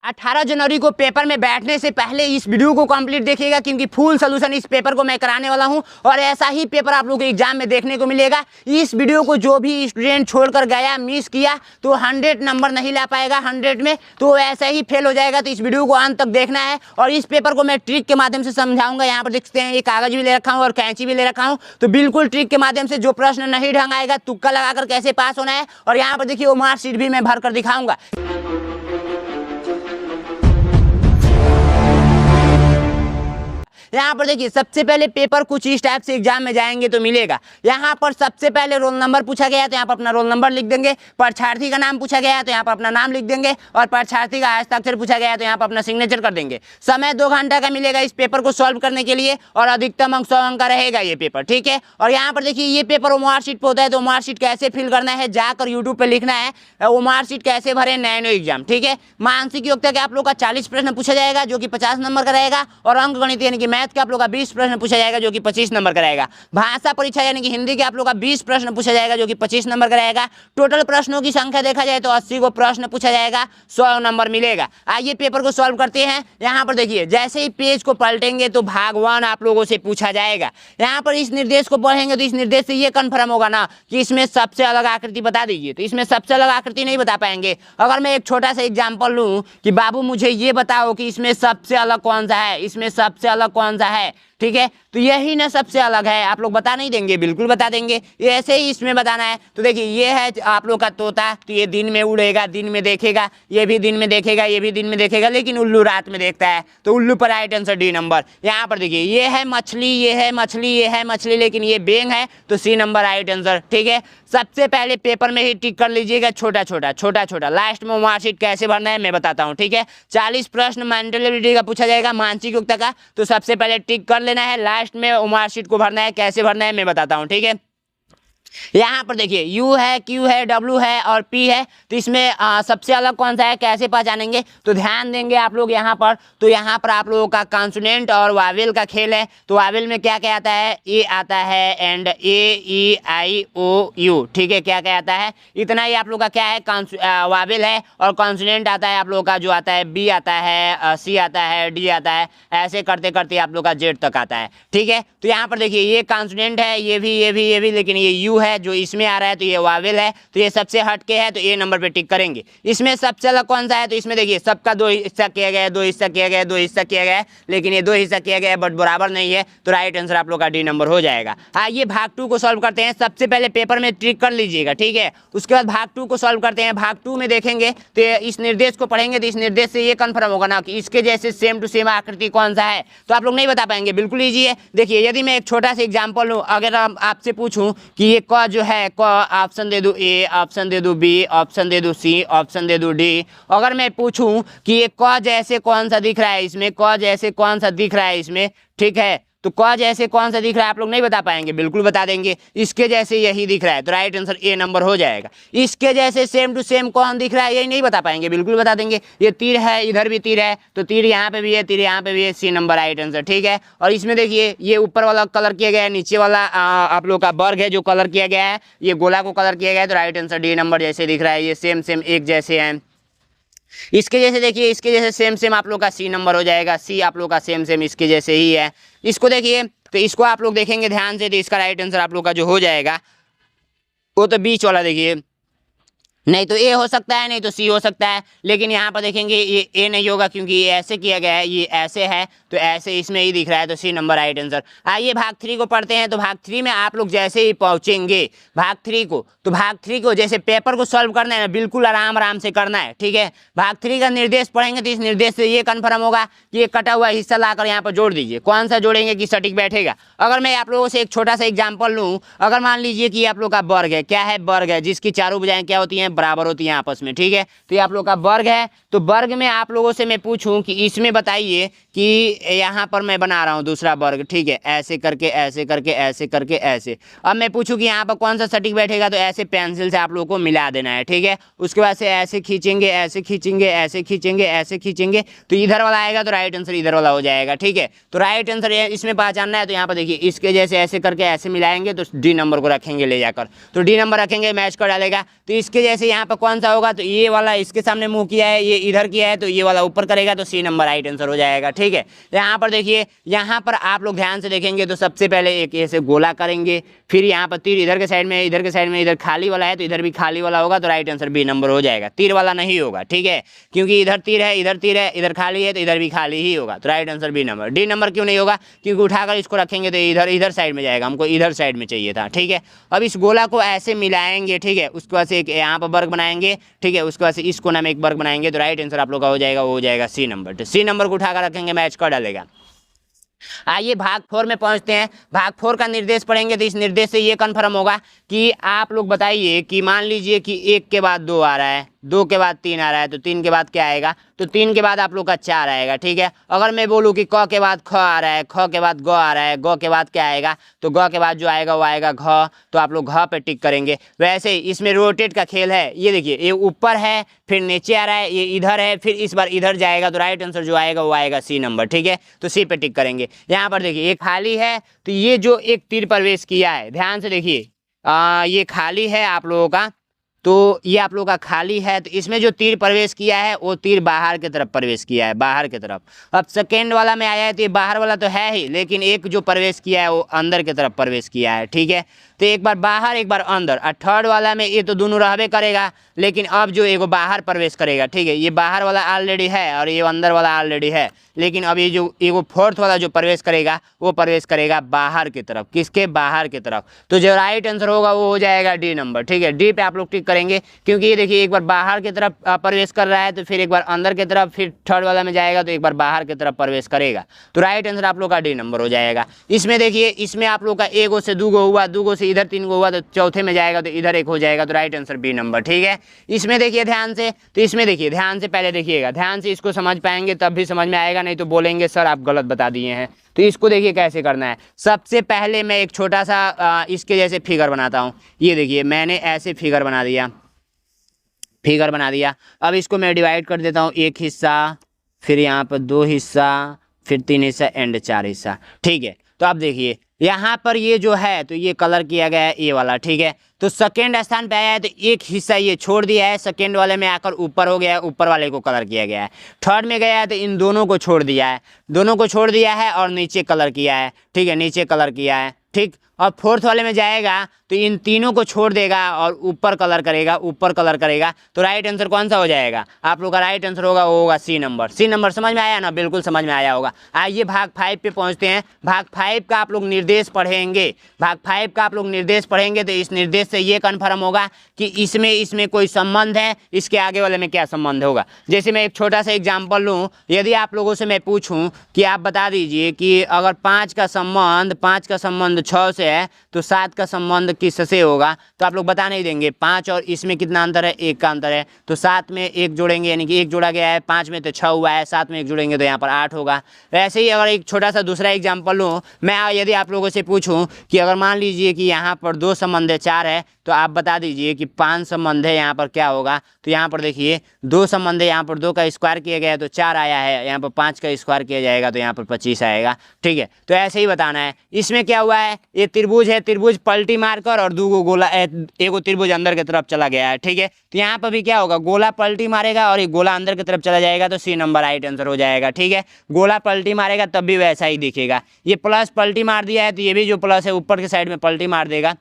18 जनवरी को पेपर में बैठने से पहले इस वीडियो को कंप्लीट देखिएगा, क्योंकि फुल सोल्यूशन इस पेपर को मैं कराने वाला हूं और ऐसा ही पेपर आप लोगों को एग्जाम में देखने को मिलेगा। इस वीडियो को जो भी स्टूडेंट छोड़कर गया, मिस किया, तो 100 नंबर नहीं ला पाएगा, 100 में तो ऐसा ही फेल हो जाएगा। तो इस वीडियो को अंत तक देखना है और इस पेपर को मैं ट्रिक के माध्यम से समझाऊंगा। यहाँ पर देखते हैं, ये कागज भी ले रखा हूँ और कैंची भी ले रखा हूँ, तो बिल्कुल ट्रिक के माध्यम से जो प्रश्न नहीं ढंग आएगा, तुक्का लगाकर कैसे पास होना है। और यहाँ पर देखिए वो मार्कशीट भी मैं भर कर दिखाऊंगा। यहाँ पर देखिए सबसे पहले पेपर कुछ इस टाइप से एग्जाम में जाएंगे तो मिलेगा। यहाँ पर सबसे पहले रोल नंबर पूछा गया है, तो यहाँ पर अपना रोल नंबर लिख देंगे। परीक्षार्थी का नाम पूछा गया है, तो यहाँ पर अपना नाम लिख देंगे। और परीक्षार्थी का हस्ताक्षर पूछा गया है, तो यहाँ पर अपना सिग्नेचर कर देंगे। समय 2 घंटा का मिलेगा इस पेपर को सॉल्व करने के लिए और अधिकतम अंक 100 अंक का रहेगा ये पेपर, ठीक है। और यहाँ पर देखिए ये पेपर वो मार्कशीट पर होता है, तो मार्कशीट कैसे फिल करना है जाकर यूट्यूब पर लिखना है, वो मार्कशीट कैसे भरे नैनो एग्जाम, ठीक है। मानसिक योग्यता के आप लोग का 40 प्रश्न पूछा जाएगा जो कि 50 नंबर का रहेगा। और अंक गणित यानी कि मैथ के आप लोग का 20 प्रश्न पूछा जाएगा जो कि 25 नंबर का रहेगा। भाषा परीक्षा यानी कि हिंदी के आप लोग का 20 प्रश्न पूछा जाएगा जो कि 25 नंबर का रहेगा। टोटल प्रश्नों की संख्या देखा जाए तो 80 को प्रश्न पूछा जाएगा, 100 नंबर मिलेगा। आइए पेपर को सॉल्व करते हैं। यहाँ पर देखिए जैसे ही पेज को पलटेंगे तो भाग 1 आप लोगों से पूछा जाएगा। यहाँ पर इस निर्देश को पढ़ेंगे तो इस निर्देश से ये कन्फर्म होगा ना कि इसमें सबसे अलग आकृति बता दीजिए, तो इसमें सबसे अलग आकृति नहीं बता पाएंगे। अगर मैं एक छोटा सा एग्जाम्पल लूँ कि बाबू मुझे ये बताओ कि इसमें सबसे अलग कौन सा है, इसमें सबसे अलग कौन सा है, ठीक है, तो यही ना सबसे अलग है, आप लोग बता नहीं देंगे? बिल्कुल बता देंगे। ये ऐसे ही इसमें बताना है। तो देखिए ये है आप लोग का तोता, तो ये दिन में उड़ेगा, दिन में देखेगा, ये भी दिन में देखेगा, ये भी दिन में देखेगा, लेकिन उल्लू रात में देखता है, तो उल्लू पर राइट आंसर डी नंबर। यहाँ पर देखिए ये है मछली, ये है मछली, ये है मछली, लेकिन ये बेंग है, तो सी नंबर राइट आंसर, ठीक है। सबसे पहले पेपर में ही टिक कर लीजिएगा छोटा छोटा छोटा छोटा। लास्ट में मार्कशीट कैसे भरना है मैं बताता हूँ, ठीक है। 40 प्रश्न मेंटल एबिलिटी का पूछा जाएगा, मानसिक योग्यता का, तो सबसे पहले टिक कर लेना है। लास्ट में मार्कशीट को भरना है, कैसे भरना है मैं बताता हूँ, ठीक है। यहाँ पर देखिए U है, Q है, W है और P है, तो इसमें सबसे अलग कौन सा है कैसे पहचानेंगे, तो ध्यान देंगे आप लोग यहाँ पर। तो यहाँ पर आप लोगों का कॉन्सोनेंट और वावेल का खेल है। तो वावेल में क्या क्या आता है, A आता है एंड A-E-I-O-U, ठीक है, क्या क्या आता है, इतना ही आप लोग का क्या है वावेल है। और कॉन्सोनेंट आता है आप लोगों का, जो आता है B आता है, C आता है, D आता है, ऐसे करते करते आप लोग का Z तक आता है, ठीक है। तो यहाँ पर देखिए ये कॉन्सोनेंट है, ये भी, लेकिन ये U है जो इसमें आ रहा है, तो ये वावेल है, तो ये सबसे हटके है, तो ए नंबर पे टिक करेंगे। इसमें सबसे अलग कौन सा है, तो इसमें देखिए सबका 2 हिस्सा किया गया है, 2 हिस्सा किया गया है, 2 हिस्सा किया गया है, लेकिन ये 2 हिस्सा किया गया है बट बराबर नहीं है, तो राइट आंसर आप लोग का डी नंबर हो जाएगा। आइए भाग 2 को सॉल्व करते हैं। सबसे पहले पेपर में टिक कर लीजिएगा, ठीक है। उसके बाद भाग 2 को सॉल्व करते हैं। भाग 2 में देखेंगे तो इस निर्देश को पढ़ेंगे, तो इस निर्देश से ये कन्फर्म होगा ना कि इसके जैसे सेम टू सेम आकृति कौन सा है, तो आप लोग नहीं बता पाएंगे, बिल्कुल ईजी है। देखिए यदि मैं एक छोटा सा एग्जाम्पल लूँ, अगर आपसे पूछूं कि ये क जो है, क ऑप्शन दे दूं ए, ऑप्शन दे दूं बी, ऑप्शन दे दूं सी, ऑप्शन दे दूं डी। अगर मैं पूछूं कि ये क जैसे कौन सा दिख रहा है इसमें, क जैसे कौन सा दिख रहा है इसमें, ठीक है, तो क जैसे कौन सा दिख रहा है आप लोग नहीं बता पाएंगे, बिल्कुल बता देंगे। इसके जैसे यही दिख रहा है, तो राइट आंसर ए नंबर हो जाएगा। इसके जैसे सेम टू सेम कौन दिख रहा है यही नहीं बता पाएंगे, बिल्कुल बता देंगे। ये तीर है, इधर भी तीर है, तो तीर यहाँ पे भी है, तीर यहाँ पे भी है, सी नंबर राइट आंसर, ठीक है। और इसमें देखिए ये ऊपर वाला कलर किया गया है, नीचे वाला आप लोग का वर्ग है जो कलर किया गया है, ये गोला को कलर किया गया है, तो राइट आंसर डी नंबर जैसे दिख रहा है, ये सेम सेम एक जैसे हैं। इसके जैसे देखिए, इसके जैसे सेम सेम आप लोग का सी नंबर हो जाएगा, सी आप लोग का सेम सेम इसके जैसे ही है। इसको देखिए, तो इसको आप लोग देखेंगे ध्यान से, तो इसका राइट आंसर आप लोग का जो हो जाएगा वो तो बीच वाला देखिए, नहीं तो ए हो सकता है, नहीं तो सी हो सकता है, लेकिन यहाँ पर देखेंगे ये ए नहीं होगा क्योंकि ये ऐसे किया गया है, ये ऐसे है, तो ऐसे इसमें ही दिख रहा है, तो सी नंबर राइट आंसर। आइए भाग 3 को पढ़ते हैं। तो भाग 3 में आप लोग जैसे ही पहुँचेंगे भाग 3 को, तो भाग 3 को जैसे पेपर को सॉल्व करना है ना, बिल्कुल आराम आराम से करना है, ठीक है। भाग 3 का निर्देश पढ़ेंगे तो इस निर्देश से ये कन्फर्म होगा कि ये कटा हुआ हिस्सा लाकर यहाँ पर जोड़ दीजिए। कौन सा जोड़ेंगे कि सटीक बैठेगा। अगर मैं आप लोगों से एक छोटा सा एग्जाम्पल लूँ, अगर मान लीजिए कि आप लोग का वर्ग है, क्या है, वर्ग है, जिसकी चारों भुजाएं क्या होती हैं, बराबर होती हैं आपस में, ठीक है। तो ये आप लोग का वर्ग है, तो वर्ग में आप लोगों से मैं पूछूं कि इसमें बताइए कि यहाँ पर मैं बना रहा हूँ दूसरा वर्ग, ठीक है, ऐसे करके ऐसे करके ऐसे करके ऐसे। अब मैं पूछूं कि यहाँ पर कौन सा सटीक बैठेगा, तो ऐसे पेंसिल से आप लोगों को मिला देना है, ठीक है। उसके बाद से ऐसे खींचेंगे, ऐसे खींचेंगे, ऐसे खींचेंगे, ऐसे खींचेंगे, तो इधर वाला आएगा, तो राइट आंसर इधर वाला हो जाएगा, ठीक है। तो राइट आंसर इसमें पहचानना है, तो यहाँ पर देखिए इसके जैसे ऐसे करके ऐसे मिलाएंगे, तो डी नंबर को रखेंगे ले जाकर, तो डी नंबर रखेंगे, मैच कर डालेगा। तो इसके जैसे ऐसे यहाँ पर कौन सा होगा, तो ये वाला इसके सामने मुंह किया है, ये इधर किया है, तो ये वाला ऊपर करेगा, तो सी नंबर राइट आंसर हो जाएगा। ठीक है, यहाँ पर देखिए, यहाँ पर आप लोग ध्यान से देखेंगे तो सबसे पहले एक ऐसे गोला करेंगे, फिर यहाँ पर तीर इधर के साइड में, इधर के साइड में, इधर खाली वाला है तो इधर भी खाली वाला होगा, तो राइट आंसर बी नंबर हो जाएगा। तीर वाला नहीं होगा, ठीक है, क्योंकि इधर तीर है, इधर तीर है, इधर खाली है, तो इधर भी खाली ही होगा, तो right answer B number. D number क्यों नहीं होगा, क्योंकि उठाकर इसको रखेंगे तो इधर साइड में जाएगा, हमको इधर साइड में चाहिए था। ठीक है, अब इस गोला को ऐसे मिलाएंगे, ठीक है, उसके बाद से एक यहाँ पर वर्ग बनाएंगे, ठीक है, उसके बाद से इस कोना में एक वर्ग बनाएंगे, तो राइट आंसर आप लोग का हो जाएगा, वो हो जाएगा सी नंबर। तो सी नंबर को उठाकर रखेंगे, मैच कर डालेगा। आइए भाग 4 में पहुंचते हैं। भाग 4 का निर्देश पढ़ेंगे तो इस निर्देश से ये कन्फर्म होगा कि आप लोग बताइए कि मान लीजिए कि 1 के बाद 2 आ रहा है, 2 के बाद 3 आ रहा है, तो 3 के बाद क्या आएगा, तो 3 के बाद आप लोग का 4 आएगा। ठीक है, अगर मैं बोलूँ कि क के बाद ख आ रहा है, ख के बाद ग आ रहा है, ग के बाद क्या आएगा, तो ग के बाद जो आएगा वो आएगा घ, तो आप लोग घ पे टिक करेंगे। वैसे ही इसमें रोटेट का खेल है, ये देखिए, ये ऊपर है, फिर नीचे आ रहा है, ये इधर है, फिर इस बार इधर जाएगा, तो राइट आंसर जो आएगा वो आएगा सी नंबर। ठीक है, तो सी पे टिक करेंगे। यहाँ पर देखिए, ये खाली है, तो ये जो एक तीर प्रवेश किया है, ध्यान से देखिए, ये खाली है आप लोगों का, तो ये आप लोगों का खाली है, तो इसमें जो तीर प्रवेश किया है वो तीर बाहर की तरफ प्रवेश किया है, बाहर की तरफ। अब सेकेंड वाला में आया है तो ये बाहर वाला तो है ही, लेकिन एक जो प्रवेश किया है वो अंदर की तरफ प्रवेश किया है। ठीक है, तो एक बार बाहर एक बार अंदर, और थर्ड वाला में ये तो दोनों रहबे करेगा, लेकिन अब जो एगो बाहर प्रवेश करेगा। ठीक है, ये बाहर वाला ऑलरेडी है और ये अंदर वाला ऑलरेडी है, लेकिन अब ये जो एगो फोर्थ वाला जो प्रवेश करेगा वो प्रवेश करेगा बाहर की तरफ। किसके, बाहर की तरफ। तो जो राइट आंसर होगा वो हो जाएगा डी नंबर। ठीक है, डी पे आप लोग टिक करेंगे, क्योंकि ये देखिए, एक बार बाहर की तरफ प्रवेश कर रहा है, तो फिर एक बार अंदर की तरफ, फिर थर्ड वाला में जाएगा तो एक बार बाहर की तरफ प्रवेश करेगा, तो राइट आंसर आप लोग का डी नंबर हो जाएगा। इसमें देखिए, इसमें आप लोग का एगो से दूगो हुआ, दूगो से इधर 3 गो हुआ, तो चौथे में जाएगा तो इधर 1 हो जाएगा, तो राइट आंसर बी नंबर। ठीक है, इसमें देखिए ध्यान से, तो इसमें देखिए ध्यान से, पहले देखिएगा ध्यान से, इसको समझ पाएंगे तब भी समझ में आएगा, नहीं तो बोलेंगे सर आप गलत बता दिए हैं। तो इसको देखिए कैसे करना है। सबसे पहले मैं एक छोटा सा इसके जैसे फिगर बनाता हूँ। ये देखिए, मैंने ऐसे फिगर बना दिया, फिगर बना दिया। अब इसको मैं डिवाइड कर देता हूँ, 1 हिस्सा, फिर यहाँ पर 2 हिस्सा, फिर 3 हिस्सा एंड 4 हिस्सा। ठीक है, तो अब देखिए यहाँ पर ये जो है, तो ये कलर किया गया है, ये वाला। ठीक है, तो सेकेंड स्थान पे आया है, तो एक हिस्सा ये छोड़ दिया है, सेकेंड वाले में आकर ऊपर हो गया है, ऊपर वाले को कलर किया गया है। थर्ड में गया है तो इन दोनों को छोड़ दिया है, दोनों को छोड़ दिया है और नीचे कलर किया है। ठीक है, नीचे कलर किया है। ठीक, और फोर्थ वाले में जाएगा तो इन तीनों को छोड़ देगा और ऊपर कलर करेगा, ऊपर कलर करेगा, तो राइट आंसर कौन सा हो जाएगा, आप लोग का राइट आंसर होगा वो होगा सी नंबर। सी नंबर समझ में आया ना, बिल्कुल समझ में आया होगा। आइए भाग 5 पे पहुंचते हैं। भाग 5 का आप लोग निर्देश पढ़ेंगे, भाग 5 का आप लोग निर्देश पढ़ेंगे, तो इस निर्देश से ये कन्फर्म होगा कि इसमें कोई संबंध है, इसके आगे वाले में क्या संबंध होगा। जैसे मैं एक छोटा सा एग्जाम्पल लूँ, यदि आप लोगों से मैं पूछूँ कि आप बता दीजिए कि अगर 5 का संबंध 6 से है, तो 7 का संबंध किससे होगा, तो आप लोग बता नहीं देंगे। 5 और इसमें कितना अंतर है, 1 का अंतर है, तो 7 में 1 जोड़ेंगे, यानी कि 1 जोड़ा गया है, 5 में तो 6 हुआ है, 7 में 1 जोड़ेंगे तो यहाँ पर 8 होगा। वैसे ही अगर एक छोटा सा दूसरा एग्जाम्पल लूँ मैं, यदि आप लोगों से पूछूँ कि अगर मान लीजिए कि यहाँ पर 2 संबंध है, 4 है, तो आप बता दीजिए कि 5 संबंध है, यहाँ पर क्या होगा। तो यहाँ पर देखिए 2 संबंध है, यहाँ पर 2 का स्क्वायर किया गया है तो 4 आया है, यहाँ पर 5 का स्क्वायर किया जाएगा तो यहाँ पर 25 आएगा। ठीक है, तो ऐसे ही बताना है। इसमें क्या हुआ है, ये त्रिभुज है, त्रिभुज पलटी मारकर और 2 गोला, एगो त्रिभुज अंदर की तरफ चला गया है। ठीक है, तो यहाँ पर भी क्या होगा, गोला पलटी मारेगा और एक गोला अंदर की तरफ चला जाएगा, तो सी नंबर राइट आंसर हो जाएगा। ठीक है, गोला पलटी मारेगा तब भी वैसा ही दिखेगा। ये प्लस पलटी मार दिया है तो ये भी जो प्लस है ऊपर के साइड में पलटी मार देगा,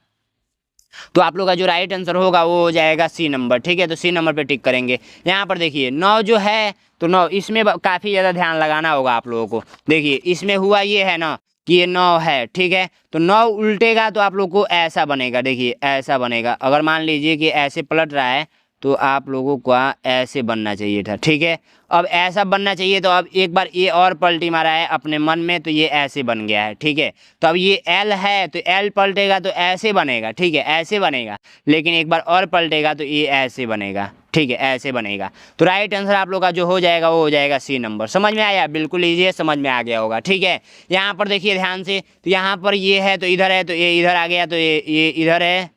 तो आप लोग का जो राइट आंसर होगा वो हो जाएगा सी नंबर। ठीक है, तो सी नंबर पे टिक करेंगे। यहाँ पर देखिए 9 जो है, तो 9 इसमें काफ़ी ज़्यादा ध्यान लगाना होगा आप लोगों को। देखिए इसमें हुआ ये है ना कि ये 9 है। ठीक है, तो 9 उल्टेगा तो आप लोग को ऐसा बनेगा, देखिए ऐसा बनेगा। अगर मान लीजिए कि ऐसे पलट रहा है तो आप लोगों को ऐसे बनना चाहिए था। ठीक है, अब ऐसा बनना चाहिए, तो अब एक बार ये और पलटी मारा है अपने मन में, तो ये ऐसे बन गया है। ठीक है, तो अब ये एल है तो एल पलटेगा तो ऐसे बनेगा। ठीक है, ऐसे बनेगा, लेकिन एक बार और पलटेगा तो ये ऐसे बनेगा। ठीक है, ऐसे बनेगा। तो राइट आंसर आप लोग का जो हो जाएगा वो हो जाएगा सी नंबर। समझ में आया, बिल्कुल ईजी है, समझ में आ गया होगा। ठीक है, यहाँ पर देखिए ध्यान से, तो यहाँ पर ये है तो इधर है, तो ये इधर आ गया, तो ये इधर है,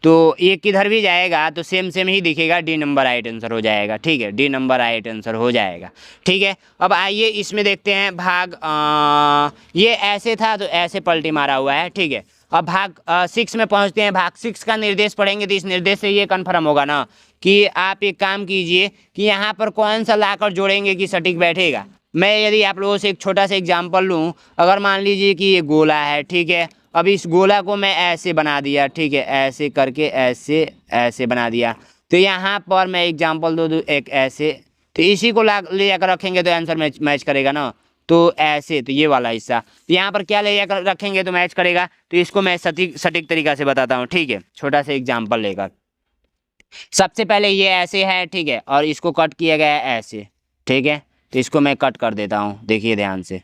तो ये किधर भी जाएगा तो सेम ही दिखेगा, डी नंबर राइट आंसर हो जाएगा। ठीक है, डी नंबर राइट आंसर हो जाएगा। ठीक है, अब आइए इसमें देखते हैं भाग, ये ऐसे था तो ऐसे पलटी मारा हुआ है। ठीक है, अब भाग 6 में पहुंचते हैं। भाग 6 का निर्देश पढ़ेंगे तो इस निर्देश से ये कन्फर्म होगा ना कि आप एक काम कीजिए कि यहाँ पर कौन सा लाकर जोड़ेंगे कि सटीक बैठेगा। मैं यदि आप लोगों से एक छोटा सा एग्जाम्पल लूँ, अगर मान लीजिए कि ये गोला है, ठीक है, अब इस गोला को मैं ऐसे बना दिया, ठीक है, ऐसे करके ऐसे ऐसे बना दिया, तो यहाँ पर मैं एग्जाम्पल दूँ एक ऐसे, तो इसी को ले जाकर रखेंगे तो आंसर मैच करेगा ना। तो ऐसे, तो ये वाला हिस्सा, तो यहाँ पर क्या ले जाकर रखेंगे तो मैच करेगा। तो इसको मैं सटीक तरीका से बताता हूँ, ठीक है, छोटा सा एग्जाम्पल लेकर। सबसे पहले ये ऐसे है, ठीक है, और इसको कट किया गया है ऐसे, ठीक है, तो इसको मैं कट कर देता हूँ, देखिए ध्यान से,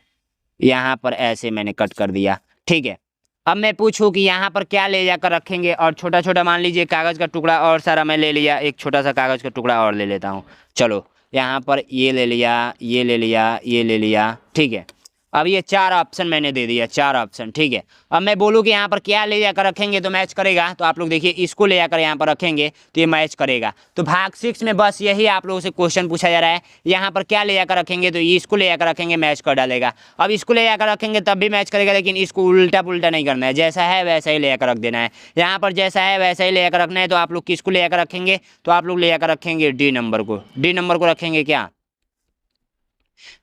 यहाँ पर ऐसे मैंने कट कर दिया, ठीक है। अब मैं पूछूं कि यहाँ पर क्या ले जाकर रखेंगे, और छोटा छोटा मान लीजिए कागज़ का टुकड़ा और सारा मैं ले लिया, एक छोटा सा कागज़ का टुकड़ा और ले लेता हूँ। चलो यहाँ पर ये ले लिया, ये ले लिया, ये ले लिया, ठीक है। अब ये 4 ऑप्शन मैंने दे दिया, 4 ऑप्शन, ठीक है। अब मैं बोलूँ कि यहाँ पर क्या ले जाकर रखेंगे तो मैच करेगा, तो आप लोग देखिए इसको ले जाकर यहाँ पर रखेंगे तो ये मैच करेगा। तो भाग 6 में बस यही आप लोगों से क्वेश्चन पूछा जा रहा है, यहाँ पर क्या ले जाकर रखेंगे तो इसको ले जाकर रखेंगे, मैच कर डालेगा। अब इसको ले जाकर रखेंगे तब भी मैच करेगा, लेकिन इसको उल्टा पुल्टा नहीं करना है, जैसा है वैसा ही ले जाकर रख देना है। यहाँ पर जैसा है वैसा ही ले जाकर रखना है। तो आप लोग किसको ले जाकर रखेंगे, तो आप लोग ले जाकर रखेंगे डी नंबर को। डी नंबर को रखेंगे, क्या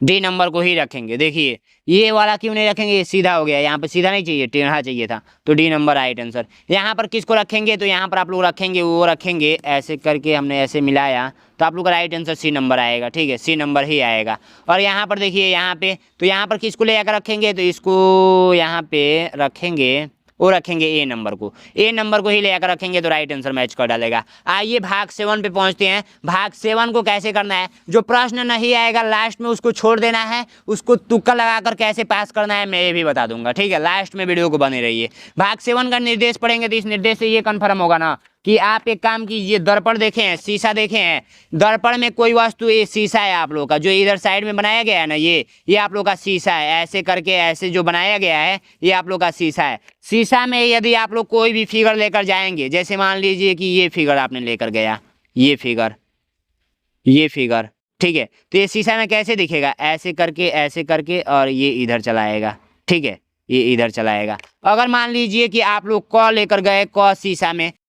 डी नंबर को ही रखेंगे। देखिए ये वाला क्यों नहीं रखेंगे, ये सीधा हो गया, यहाँ पर सीधा नहीं चाहिए, टेढ़ा चाहिए था, तो डी नंबर राइट आंसर। यहाँ पर किसको रखेंगे, तो यहाँ पर आप लोग रखेंगे, वो रखेंगे ऐसे करके, हमने ऐसे मिलाया, तो आप लोग का राइट आंसर सी नंबर आएगा, ठीक है, सी नंबर ही आएगा। और यहाँ पर देखिए यहाँ पे, तो यहाँ पर किसको ले जाकर रखेंगे, तो इसको यहाँ पे रखेंगे, वो रखेंगे ए नंबर को, ए नंबर को ही ले जाकर रखेंगे तो राइट आंसर मैच कर डालेगा। आइए भाग 7 पे पहुंचते हैं। भाग 7 को कैसे करना है, जो प्रश्न नहीं आएगा लास्ट में उसको छोड़ देना है, उसको तुक्का लगाकर कैसे पास करना है मैं ये भी बता दूंगा, ठीक है। लास्ट में वीडियो को बने रहिए। भाग 7 का निर्देश पढ़ेंगे तो इस निर्देश से ये कन्फर्म होगा ना कि आप एक काम कीजिए, दर्पण देखे हैं, शीशा देखे हैं, दर्पण में कोई वस्तु, ये शीशा है आप लोग का, जो इधर साइड में बनाया गया है ना, ये आप लोग का शीशा है, ऐसे करके ऐसे जो बनाया गया है ये आप लोग का शीशा है। शीशा में यदि आप लोग कोई भी फिगर लेकर जाएंगे, जैसे मान लीजिए कि ये फिगर आपने लेकर गया, ये फिगर, ठीक है, तो ये शीशा में कैसे दिखेगा, ऐसे करके और ये इधर चलाएगा, ठीक है, ये इधर चलाएगा। अगर मान लीजिए कि आप लोग क लेकर गए, क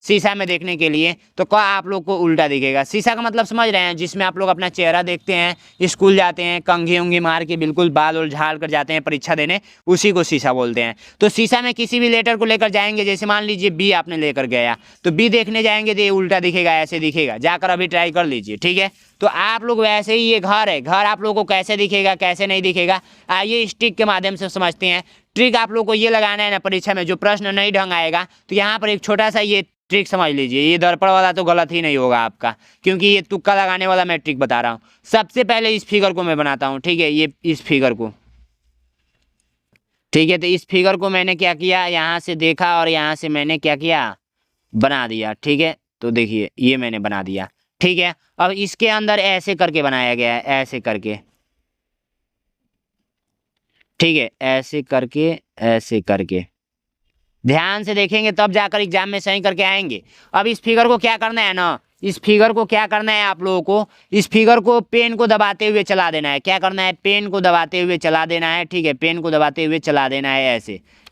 शीशा में देखने के लिए, तो क आप लोग को उल्टा दिखेगा। शीशा का मतलब समझ रहे हैं, जिसमें आप लोग अपना चेहरा देखते हैं, स्कूल जाते हैं, कंघी उंघी मार के बिल्कुल बाल उल झाड़ कर जाते हैं परीक्षा देने, उसी को शीशा बोलते हैं। तो शीशा में किसी भी लेटर को लेकर जाएंगे, जैसे मान लीजिए बी आपने लेकर गया, तो बी देखने जाएंगे तो ये उल्टा दिखेगा, ऐसे दिखेगा, जाकर अभी ट्राई कर लीजिए, ठीक है। तो आप लोग वैसे ही, ये घर है, घर आप लोगों को कैसे दिखेगा, कैसे नहीं दिखेगा, आइए स्टिक के माध्यम से समझते हैं। ट्रिक आप लोग को ये लगाना है ना परीक्षा में, जो प्रश्न नहीं ढंग आएगा तो यहाँ पर एक छोटा सा ये ट्रिक समझ लीजिए। ये दर्पण वाला तो गलत ही नहीं होगा आपका, क्योंकि ये तुक्का लगाने वाला मैं ट्रिक बता रहा हूँ। सबसे पहले इस फिगर को मैं बनाता हूँ, ठीक है, ये इस फिगर को, ठीक है। तो इस फिगर को मैंने क्या किया, यहाँ से देखा और यहाँ से मैंने क्या किया, बना दिया, ठीक है। तो देखिए ये मैंने बना दिया, ठीक है। अब इसके अंदर ऐसे करके बनाया गया है, ऐसे करके, ठीक है, ऐसे करके ध्यान से देखेंगे तब जाकर एग्जाम में सही करके आएंगे। अब इस फिगर को क्या करना है ना, इस फिगर को क्या करना है आप लोगों को, इस फिगर को पेन को दबाते हुए चला देना है। क्या करना है, पेन को दबाते हुए चला देना है, ठीक है, पेन को दबाते हुए चला देना है,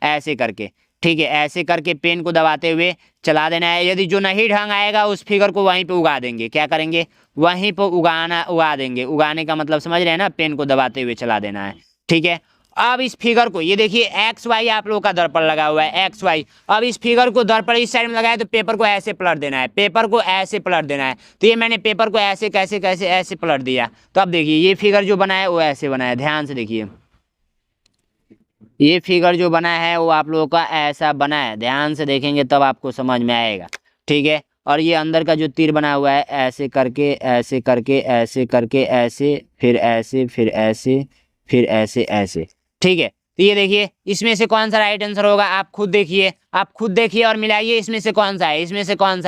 ऐसे करके, ठीक है, ऐसे करके पेन को दबाते हुए चला देना है। यदि जो नहीं ढंग आएगा उस फिगर को वहीं पे उगा देंगे, क्या करेंगे, वहीं पर उगा देंगे। उगाने का मतलब समझ रहे हैं ना, पेन को दबाते हुए चला देना है, ठीक है। अब इस फिगर को, ये देखिए एक्स वाई आप लोगों का दर्पण लगा हुआ है, एक्स वाई। अब इस फिगर को दर्पण इस साइड में लगाया तो पेपर को ऐसे पलट देना है, पेपर को ऐसे पलट देना है। तो ये मैंने पेपर को ऐसे कैसे ऐसे पलट दिया। तो अब देखिए ये फिगर जो बना है वो ऐसे बना है, ध्यान से देखिए, ये फिगर जो बना है वो आप लोगों का ऐसा बना है, ध्यान से देखेंगे तब आपको समझ में आएगा, ठीक है। और ये अंदर का जो तीर बना हुआ है, ऐसे करके ऐसे, फिर ऐसे, ठीक है। तो ये देखिए इसमें से कौन सा राइट आंसर होगा, आप खुद देखिए और मिलाइए, इसमें से कौन सा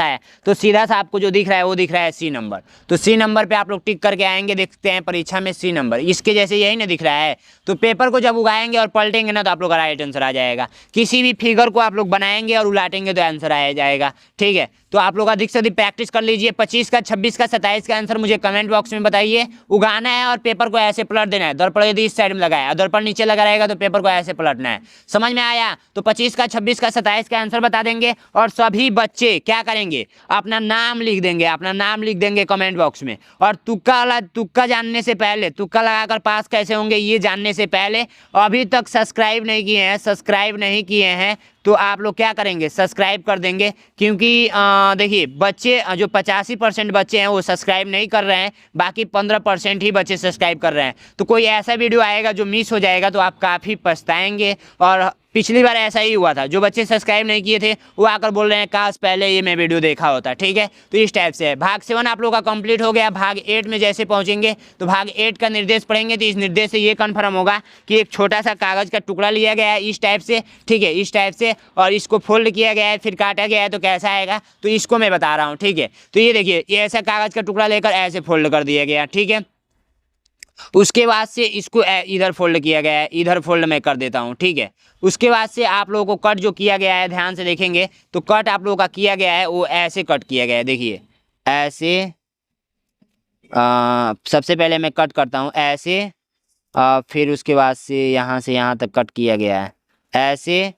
है, तो सीधा सा आपको जो दिख रहा है वो दिख रहा है सी नंबर। तो सी नंबर पे आप लोग टिक करके आएंगे, देखते हैं परीक्षा में सी नंबर, इसके जैसे यही ना दिख रहा है। तो पेपर को जब उगाएंगे और पलटेंगे ना तो आप लोग का राइट आंसर आ जाएगा। किसी भी फिगर को आप लोग बनाएंगे और उलाटेंगे तो आंसर आ जाएगा, ठीक है। तो आप लोग अधिक से अधिक प्रैक्टिस कर लीजिए। 25 का, 26 का, 27 का आंसर मुझे कमेंट बॉक्स में बताइए। उगाना है और पेपर को ऐसे पलट देना है। दर्पण यदि इस साइड में लगाया, दर्पण नीचे लगा रहेगा तो पेपर को ऐसे पलटना है। समझ में आया? तो 25 का, 26 का, 27 22 का आंसर बता देंगे और सभी बच्चे क्या करेंगे, अपना नाम लिख देंगे, अपना नाम लिख देंगे कमेंट बॉक्स में। और तुक्का जानने से पहले, तुक्का लगाकर पास कैसे होंगे ये जानने से पहले अभी तक सब्सक्राइब नहीं किए हैं तो आप लोग क्या करेंगे, सब्सक्राइब कर देंगे। क्योंकि देखिए बच्चे जो 85% बच्चे हैं वो सब्सक्राइब नहीं कर रहे हैं, बाकी 15% ही बच्चे सब्सक्राइब कर रहे हैं। तो कोई ऐसा वीडियो आएगा जो मिस हो जाएगा तो आप काफ़ी पछताएंगे। और पिछली बार ऐसा ही हुआ था, जो बच्चे सब्सक्राइब नहीं किए थे वो आकर बोल रहे हैं काश पहले ये मैं वीडियो देखा होता। ठीक है, तो इस टाइप से है। भाग 7 आप लोगों का कंप्लीट हो गया। भाग 8 में जैसे पहुंचेंगे तो भाग 8 का निर्देश पढ़ेंगे तो इस निर्देश से ये कन्फर्म होगा कि एक छोटा सा कागज़ का टुकड़ा लिया गया है इस टाइप से, ठीक है, इस टाइप से, और इसको फोल्ड किया गया है, फिर काटा गया है तो कैसा आएगा, तो इसको मैं बता रहा हूँ। ठीक है, तो ये देखिए ये ऐसा कागज़ का टुकड़ा लेकर ऐसे फोल्ड कर दिया गया। ठीक है, उसके बाद से इसको इधर फोल्ड किया गया है, इधर फोल्ड मैं कर देता हूँ। ठीक है, उसके बाद से आप लोगों को कट जो किया गया है ध्यान से देखेंगे तो कट आप लोगों का किया गया है वो ऐसे कट किया गया है। देखिए ऐसे, सबसे पहले मैं कट करता हूँ ऐसे, फिर उसके बाद से यहाँ तक कट किया गया है ऐसे,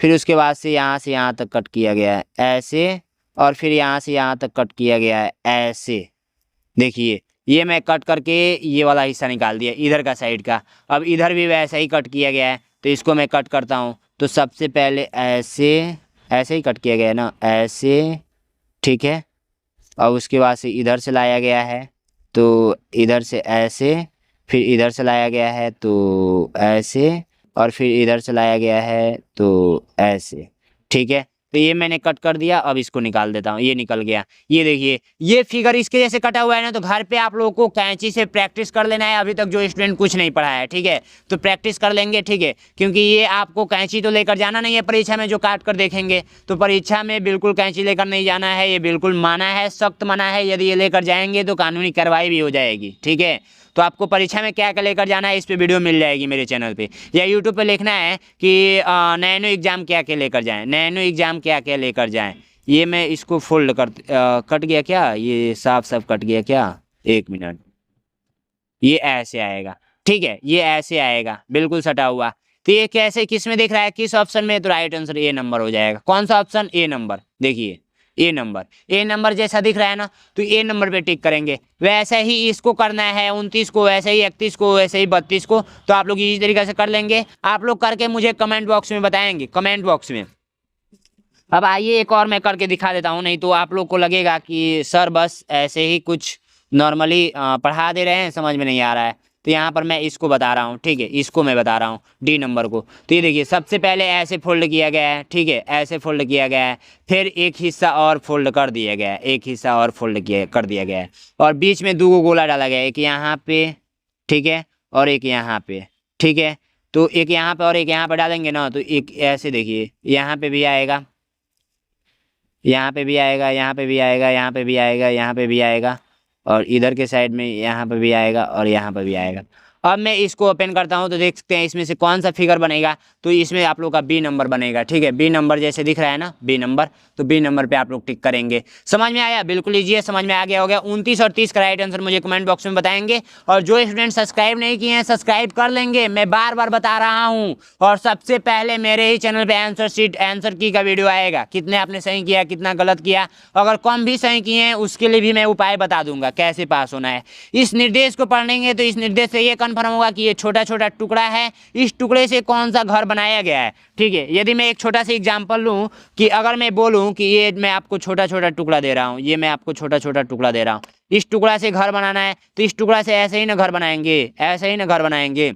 फिर उसके बाद से यहाँ तक कट किया गया है ऐसे, और फिर यहाँ से यहाँ तक कट किया गया है ऐसे। देखिए ये मैं कट करके ये वाला हिस्सा निकाल दिया इधर का साइड का। अब इधर भी वैसा ही कट किया गया है तो इसको मैं कट करता हूँ। तो सबसे पहले ऐसे ही कट किया गया है ना, ऐसे, ठीक है। और उसके बाद से इधर से लाया गया है तो इधर से ऐसे, फिर इधर से लाया गया है तो ऐसे, और फिर इधर से लाया गया है तो ऐसे। ठीक है, तो ये मैंने कट कर दिया। अब इसको निकाल देता हूँ, ये निकल गया। ये देखिए ये फिगर इसके जैसे कटा हुआ है ना, तो घर पे आप लोगों को कैंची से प्रैक्टिस कर लेना है। अभी तक जो स्टूडेंट कुछ नहीं पढ़ा है, ठीक है, तो प्रैक्टिस कर लेंगे। ठीक है, क्योंकि ये आपको कैंची तो लेकर जाना नहीं है परीक्षा में जो काट कर देखेंगे, तो परीक्षा में बिल्कुल कैंची लेकर नहीं जाना है, ये बिल्कुल माना है, सख्त मना है। यदि ये लेकर जाएंगे तो कानूनी कार्रवाई भी हो जाएगी। ठीक है, तो आपको परीक्षा में क्या क्या लेकर जाना है इस पे वीडियो मिल जाएगी मेरे चैनल पे, या यूट्यूब पे लिखना है कि नैनो एग्जाम क्या क्या लेकर जाएं, नैनो एग्जाम क्या क्या लेकर जाएं। ये मैं इसको फोल्ड कट गया क्या, ये साफ कट गया क्या, 1 मिनट, ये ऐसे आएगा। ठीक है, ये ऐसे आएगा बिल्कुल सटा हुआ। तो ये कैसे, किस में दिख रहा है, किस ऑप्शन में, तो राइट आंसर ए नंबर हो जाएगा। कौन सा ऑप्शन, ए नंबर। देखिए ए नंबर जैसा दिख रहा है ना, तो ए नंबर पे टिक करेंगे। वैसे ही इसको करना है 29 को, वैसे ही 31 को, वैसे ही 32 को। तो आप लोग इसी तरीके से कर लेंगे। आप लोग करके मुझे कमेंट बॉक्स में बताएंगे, कमेंट बॉक्स में। अब आइए एक और मैं करके दिखा देता हूँ, नहीं तो आप लोग को लगेगा कि सर बस ऐसे ही कुछ नॉर्मली पढ़ा दे रहे हैं, समझ में नहीं आ रहा है। तो यहाँ पर मैं इसको बता रहा हूँ। ठीक है, इसको मैं बता रहा हूँ डी नंबर को। तो ये देखिए सबसे पहले ऐसे फोल्ड किया गया है। ठीक है, ऐसे फोल्ड किया गया है, फिर एक हिस्सा और फोल्ड कर दिया गया है, एक हिस्सा और फोल्ड कर दिया गया है, और बीच में 2 गोला डाला गया है, एक यहाँ पे, ठीक है, और एक यहाँ पे। ठीक है, तो एक यहाँ पे और एक यहाँ पे डालेंगे ना, तो एक ऐसे देखिए यहाँ पे भी आएगा, यहाँ पे भी आएगा, यहाँ पे भी आएगा, यहाँ पे भी आएगा, यहाँ पे भी आएगा, और इधर के साइड में यहाँ पे भी आएगा और यहाँ पे भी आएगा। अब मैं इसको ओपन करता हूँ तो देख सकते हैं इसमें से कौन सा फिगर बनेगा। तो इसमें आप लोग का बी नंबर बनेगा। ठीक है, बी नंबर जैसे दिख रहा है ना, बी नंबर, तो बी नंबर पे आप लोग टिक करेंगे। समझ में आया, बिल्कुल ईजी है, समझ में आ गया हो गया। 29 और 30 का राइट आंसर मुझे कमेंट बॉक्स में बताएंगे। और जो स्टूडेंट सब्सक्राइब नहीं किए हैं सब्सक्राइब कर लेंगे, मैं बार बार बता रहा हूँ। और सबसे पहले मेरे ही चैनल पर आंसर की का वीडियो आएगा, कितने आपने सही किया, कितना गलत किया। अगर कम भी सही किए हैं उसके लिए भी मैं उपाय बता दूंगा कैसे पास होना है। इस निर्देश को पढ़ेंगे तो इस निर्देश से ये कन्फर्म होगा कि ये छोटा छोटा टुकड़ा है, इस टुकड़े से कौन सा घर बनाया गया है। ठीक है, यदि मैं एक छोटा सा एग्जांपल लूं कि अगर मैं बोलूं कि ये मैं आपको छोटा छोटा टुकड़ा दे रहा हूं, ये मैं आपको छोटा छोटा टुकड़ा दे रहा हूं, इस टुकड़ा से घर बनाना है, तो इस टुकड़ा से ऐसे ही ना घर बनाएंगे, ऐसे ही ना घर बनाएंगे।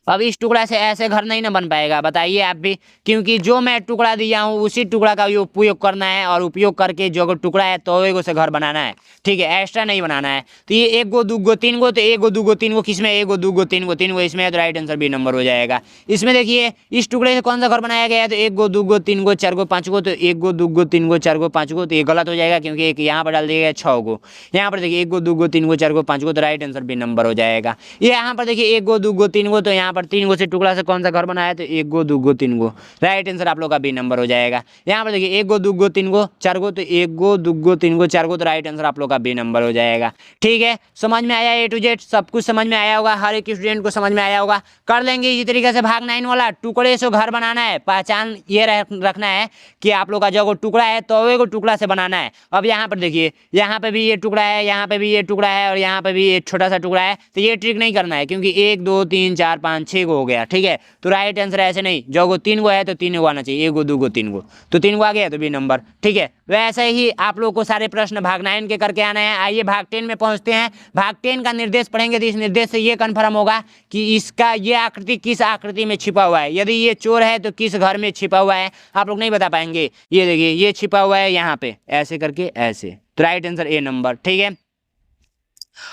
अब इस टुकड़ा से ऐसे घर नहीं ना बन पाएगा, बताइए आप भी, क्योंकि जो मैं टुकड़ा दिया हूँ उसी टुकड़ा का उपयोग करना है, और उपयोग करके जो टुकड़ा है तो एगो से घर बनाना है। ठीक है, एक्स्ट्रा नहीं बनाना है। तो ये 1 गो 2 गो 3 गो, तो 1 गो 2 गो 3 गो किसमें, 1 गो 2 गो 3 गो 3 गो इसमें, तो राइट आंसर बी नंबर हो जाएगा। इसमें देखिए इस टुकड़े से कौन सा घर बनाया गया है, तो 1 गो 2 गो 3 गो 4 गो 5 गो, तो 1 गो 2 गो 3 गो 4 गो 5 गो, तो ये गलत हो जाएगा क्योंकि एक यहाँ पर डाल दिया गया 6 गो। यहाँ पर देखिए 1 गो 2 गो 3 गो 4 गो 5 गो, तो राइट आंसर बी नंबर हो जाएगा। ये यहाँ पर देखिए 1 गो 2 गो 3 गो, तो तो यहाँ पर 3 गो से टुकड़ा से कौन सा घर बना है, तो 1 गो 2 गो 3 गो। राइट आंसर आप लोग का बी नंबर हो जाएगा। यहाँ पर देखिए 1 गो 2 गो 3 गो 4 गो, तो 1 गो 2 गो 3 गो 4 गो, तो राइट आंसर आप लोग का बी नंबर हो जाएगा। ठीक है, समझ में आया, ए टू जेड सब कुछ समझ में आया होगा, हर एक स्टूडेंट को समझ में आया होगा। कर लेंगे इसी तरीके से भाग 9 वाला, टुकड़े से घर बनाना है। पहचान ये रखना है कि आप लोग का जो टुकड़ा है तवे को टुकड़ा से बनाना है। अब यहाँ पर देखिए, यहाँ पे भी ये टुकड़ा है, यहाँ पे भी ये टुकड़ा है, और यहाँ पे भी एक छोटा सा टुकड़ा है। तो ये ट्रिक नहीं करना है, क्योंकि 1 2 3 4 5 6 गो हो गया। ठीक है, तो राइट आंसर ऐसे नहीं, जो 3 गो है तो 3 गो आना चाहिए, 1 गो 2 गो 3 गो, तो 3 गो आ गया तो बी नंबर। ठीक है, वैसे ही आप लोग को सारे प्रश्न भाग 9 के करके आना है। आइए भाग 10 में पहुंचते हैं। भाग 10 का निर्देश पढ़ेंगे तो इस निर्देश से ये कन्फर्म होगा कि इसका ये आकृति किस आकृति में छिपा हुआ है। यदि ये चोर है तो किस घर में छिपा हुआ है, आप लोग नहीं बता पाएंगे। ये देखिए, ये छिपा हुआ है यहाँ पे, ऐसे करके ऐसे, तो राइट आंसर ए नंबर। ठीक है,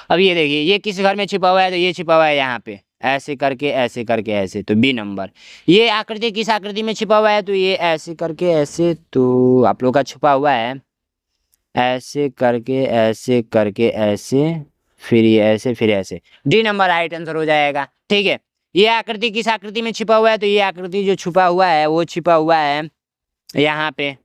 अब ये देखिए, ये किस घर में छिपा हुआ है, तो ये छिपा हुआ है यहाँ पे, ऐसे करके ऐसे करके ऐसे, तो बी नंबर। ये आकृति किस आकृति में छिपा हुआ है, तो ये ऐसे करके ऐसे, तो आप लोग का छिपा हुआ है ऐसे करके ऐसे करके ऐसे, फिर ये ऐसे, फिर ऐसे, डी नंबर राइट आंसर हो जाएगा। ठीक है, ये आकृति किस आकृति में छिपा हुआ है, तो ये आकृति जो छुपा हुआ है वो छिपा हुआ है यहाँ पे,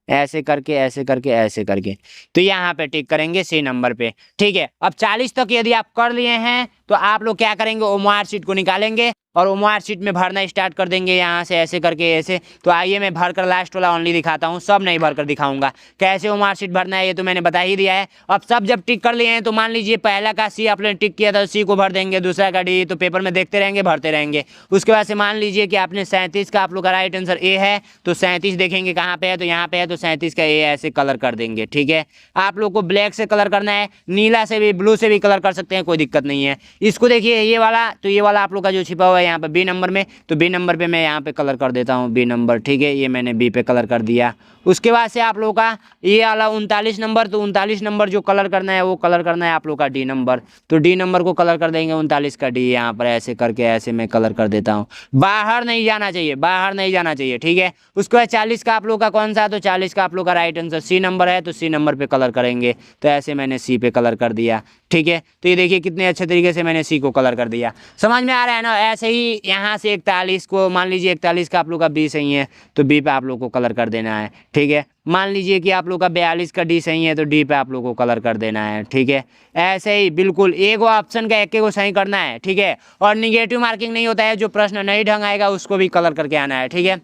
ऐसे करके ऐसे करके ऐसे करके, तो यहाँ पे टिक करेंगे सी नंबर पे। ठीक है, अब 40 तक यदि आप कर लिए हैं तो आप लोग क्या करेंगे, वो मार्कशीट को निकालेंगे और वो मार्कशीट में भरना स्टार्ट कर देंगे, यहाँ से ऐसे करके ऐसे। तो आइए मैं भरकर लास्ट वाला ओनली दिखाता हूँ, सब नहीं भरकर दिखाऊंगा। कैसे वो मार्कशीट भरना है ये तो मैंने बता ही दिया है। अब सब जब टिक कर लिए हैं तो मान लीजिए पहला का सी आपने टिक किया था, सी को भर देंगे, दूसरा का डी, तो पेपर में देखते रहेंगे भरते रहेंगे। उसके बाद से मान लीजिए कि आपने 37 का आप लोग का राइट आंसर ए है, तो 37 देखेंगे कहाँ पे है, तो यहाँ पे है, तो 37 का ए ऐसे कलर कर देंगे। ठीक है, आप लोग को ब्लैक से कलर करना है, नीला से भी, ब्लू से भी कलर कर सकते हैं, कोई दिक्कत नहीं है। इसको देखिए ये वाला, तो ये वाला आप लोग का जो छिपा हुआ है यहाँ पे बी नंबर में, तो बी नंबर पे मैं यहाँ पे कलर कर देता हूँ बी नंबर। ठीक है, ये मैंने बी पे कलर कर दिया। उसके बाद से आप लोग का ये वाला 39 नंबर, तो 39 नंबर जो कलर करना है वो कलर करना है आप लोग का डी नंबर, तो डी नंबर को कलर कर देंगे 39 का डी, यहाँ पर ऐसे करके ऐसे मैं कलर कर देता हूँ। बाहर नहीं जाना चाहिए, बाहर नहीं जाना चाहिए। ठीक है, उसके बाद 40 का आप लोग का कौन सा, तो 40 का आप लोग का राइट आंसर सी नंबर है, तो सी नंबर पे कलर करेंगे, तो ऐसे मैंने सी पे कलर कर दिया। ठीक है, तो ये देखिए कितने अच्छे तरीके से मैंने सी को कलर कर दिया, समझ में आ रहा है ना। ऐसे ही यहाँ से 41 को, मान लीजिए 41 का आप लोग का बी सही है, तो बी पे आप लोग को कलर कर देना है। ठीक है, मान लीजिए कि आप लोग का 42 का डी सही है, तो डी पे आप लोग को कलर कर देना है। ठीक है, ऐसे ही बिल्कुल एक ऑप्शन का एक को सही करना है। ठीक है, और निगेटिव मार्किंग नहीं होता है, जो प्रश्न नहीं ढंग आएगा उसको भी कलर करके आना है। ठीक है,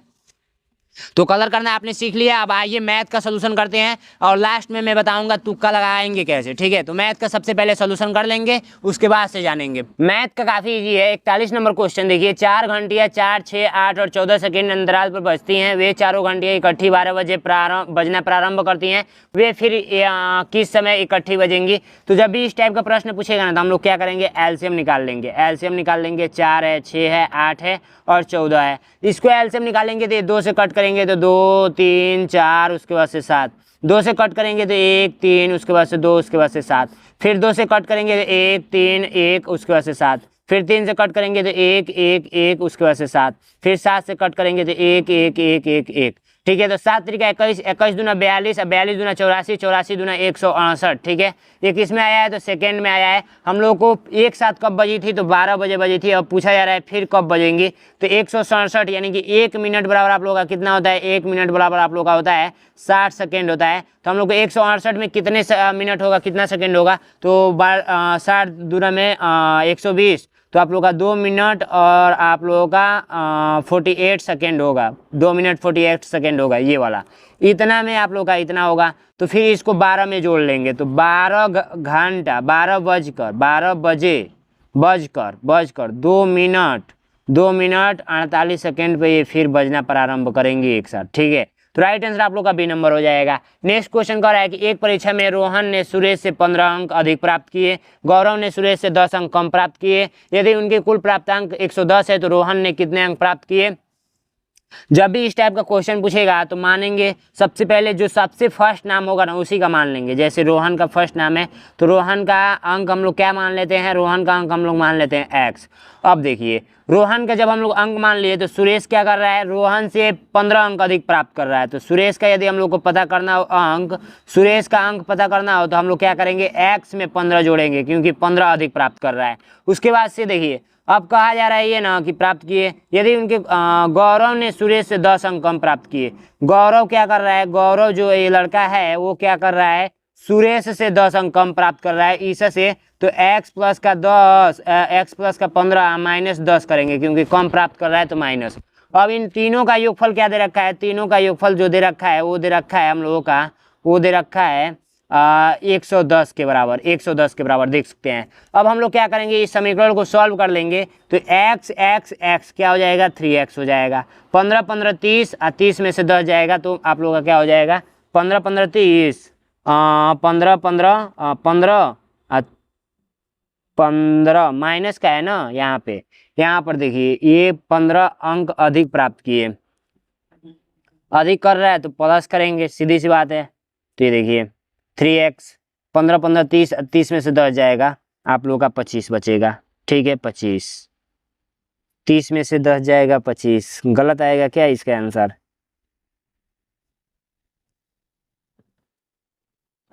तो कलर करना आपने सीख लिया। अब आइए मैथ का सोल्यूशन करते हैं, और लास्ट में मैं बताऊंगा तुक्का लगाएंगे कैसे। ठीक है, तो मैथ का सबसे पहले सोल्यूशन कर लेंगे, उसके बाद से जानेंगे। मैथ का काफी इजी है। 41 नंबर क्वेश्चन देखिए, 4 घंटियां 4, 6, 8 और 14 सेकेंड अंतराल पर बजती हैं। वे चारों घंटियां इकट्ठी 12 बजे बजना प्रारंभ करती हैं। वे फिर किस समय इकट्ठी बजेंगी। तो जब भी इस टाइप का प्रश्न पूछेगा ना, तो हम लोग क्या करेंगे, एलसीएम निकाल लेंगे। एलसीएम निकाल लेंगे, 4 है, 6 है, 8 है और 14 है। इसको एलसीएम निकालेंगे तो 2 से कट करेंगे तो 2 3 4, उसके बाद से 7, 2 से कट करेंगे तो 1 3, उसके बाद से 2, उसके बाद से 7, फिर 2 से कट करेंगे तो 1 3 1, उसके बाद से 7, फिर 3 से कट करेंगे तो 1 1 1, उसके बाद से 7, फिर 7 से कट करेंगे तो 1 1 1 1 1। ठीक है, तो 7 तरीका 21, 21 दूना 42, 42 दूना 84, 84 दूना 168। ठीक है, ये किस में आया है, तो सेकंड में आया है। हम लोग को एक साथ कब बजी थी, तो 12 बजे बजी थी। अब पूछा जा रहा है फिर कब बजेंगी, तो 167, यानी कि 1 मिनट बराबर आप लोग का कितना होता है, 1 मिनट बराबर आप लोग का होता है 60 सेकेंड होता है। तो हम लोग को 168 में कितने मिनट होगा, कितना सेकेंड होगा, तो 60 दूना में 120, तो आप लोग का 2 मिनट और आप लोगों का 48 सेकेंड होगा, 2 मिनट 48 सेकेंड होगा ये वाला। इतना में आप लोग का इतना होगा, तो फिर इसको 12 में जोड़ लेंगे, तो 12 घंटा 12 बजकर 2 मिनट 48 सेकेंड पे ये फिर बजना प्रारंभ करेंगे एक साथ। ठीक है, तो राइट आंसर आप लोग का बी नंबर हो जाएगा। नेक्स्ट क्वेश्चन कह रहा है कि एक परीक्षा में रोहन ने सुरेश से 15 अंक अधिक प्राप्त किए, गौरव ने सुरेश से 10 अंक कम प्राप्त किए। यदि उनके कुल प्राप्तांक 110 है तो रोहन ने कितने अंक प्राप्त किए। जब भी इस टाइप का क्वेश्चन पूछेगा तो मानेंगे सबसे पहले जो सबसे फर्स्ट नाम होगा ना उसी का मान लेंगे। जैसे रोहन का फर्स्ट नाम है तो रोहन का अंक हम लोग क्या मान लेते हैं, रोहन का अंक हम लोग मान लेते हैं एक्स। अब देखिए रोहन का जब हम लोग अंक मान लिए तो सुरेश क्या कर रहा है, रोहन से 15 अंक अधिक प्राप्त कर रहा है। तो सुरेश का यदि हम लोग को पता करना हो अंक, सुरेश का अंक पता करना हो तो हम लोग क्या करेंगे, एक्स में 15 जोड़ेंगे क्योंकि 15 अधिक प्राप्त कर रहा है। उसके बाद से देखिए अब कहा जा रहा है ये ना कि प्राप्त किए, यदि उनके गौरव ने सुरेश से 10 अंक कम प्राप्त किए। गौरव क्या कर रहा है, गौरव जो ये लड़का है वो क्या कर रहा है, सुरेश से 10 अंक कम प्राप्त कर रहा है ईसा से, तो x प्लस का 10 x प्लस का 15 माइनस 10 करेंगे, क्योंकि कम प्राप्त कर रहा है तो माइनस। अब इन तीनों का योगफल क्या दे रखा है, तीनों का योगफल जो दे रखा है वो दे रखा है हम लोगों का, वो दे रखा है 110 के बराबर, 110 के बराबर देख सकते हैं। अब हम लोग क्या करेंगे, इस समीकरण को सॉल्व कर लेंगे, तो x x x क्या हो जाएगा, 3x हो जाएगा। 15 15 30 और 30 में से 10 जाएगा तो आप लोगों का क्या हो जाएगा, 15 15 30 15 15 15 15 माइनस का है ना यहाँ पे, यहाँ पर देखिए ये 15 अंक अधिक प्राप्त किए, अधिक कर रहा है तो प्लस करेंगे, सीधी सी बात है। तो ये देखिए 3x 15 15 30 30 में से 10 जाएगा, आप लोगों का 25 बचेगा। ठीक है 25, 30 में से 10 जाएगा 25, गलत आएगा क्या इसका आंसर।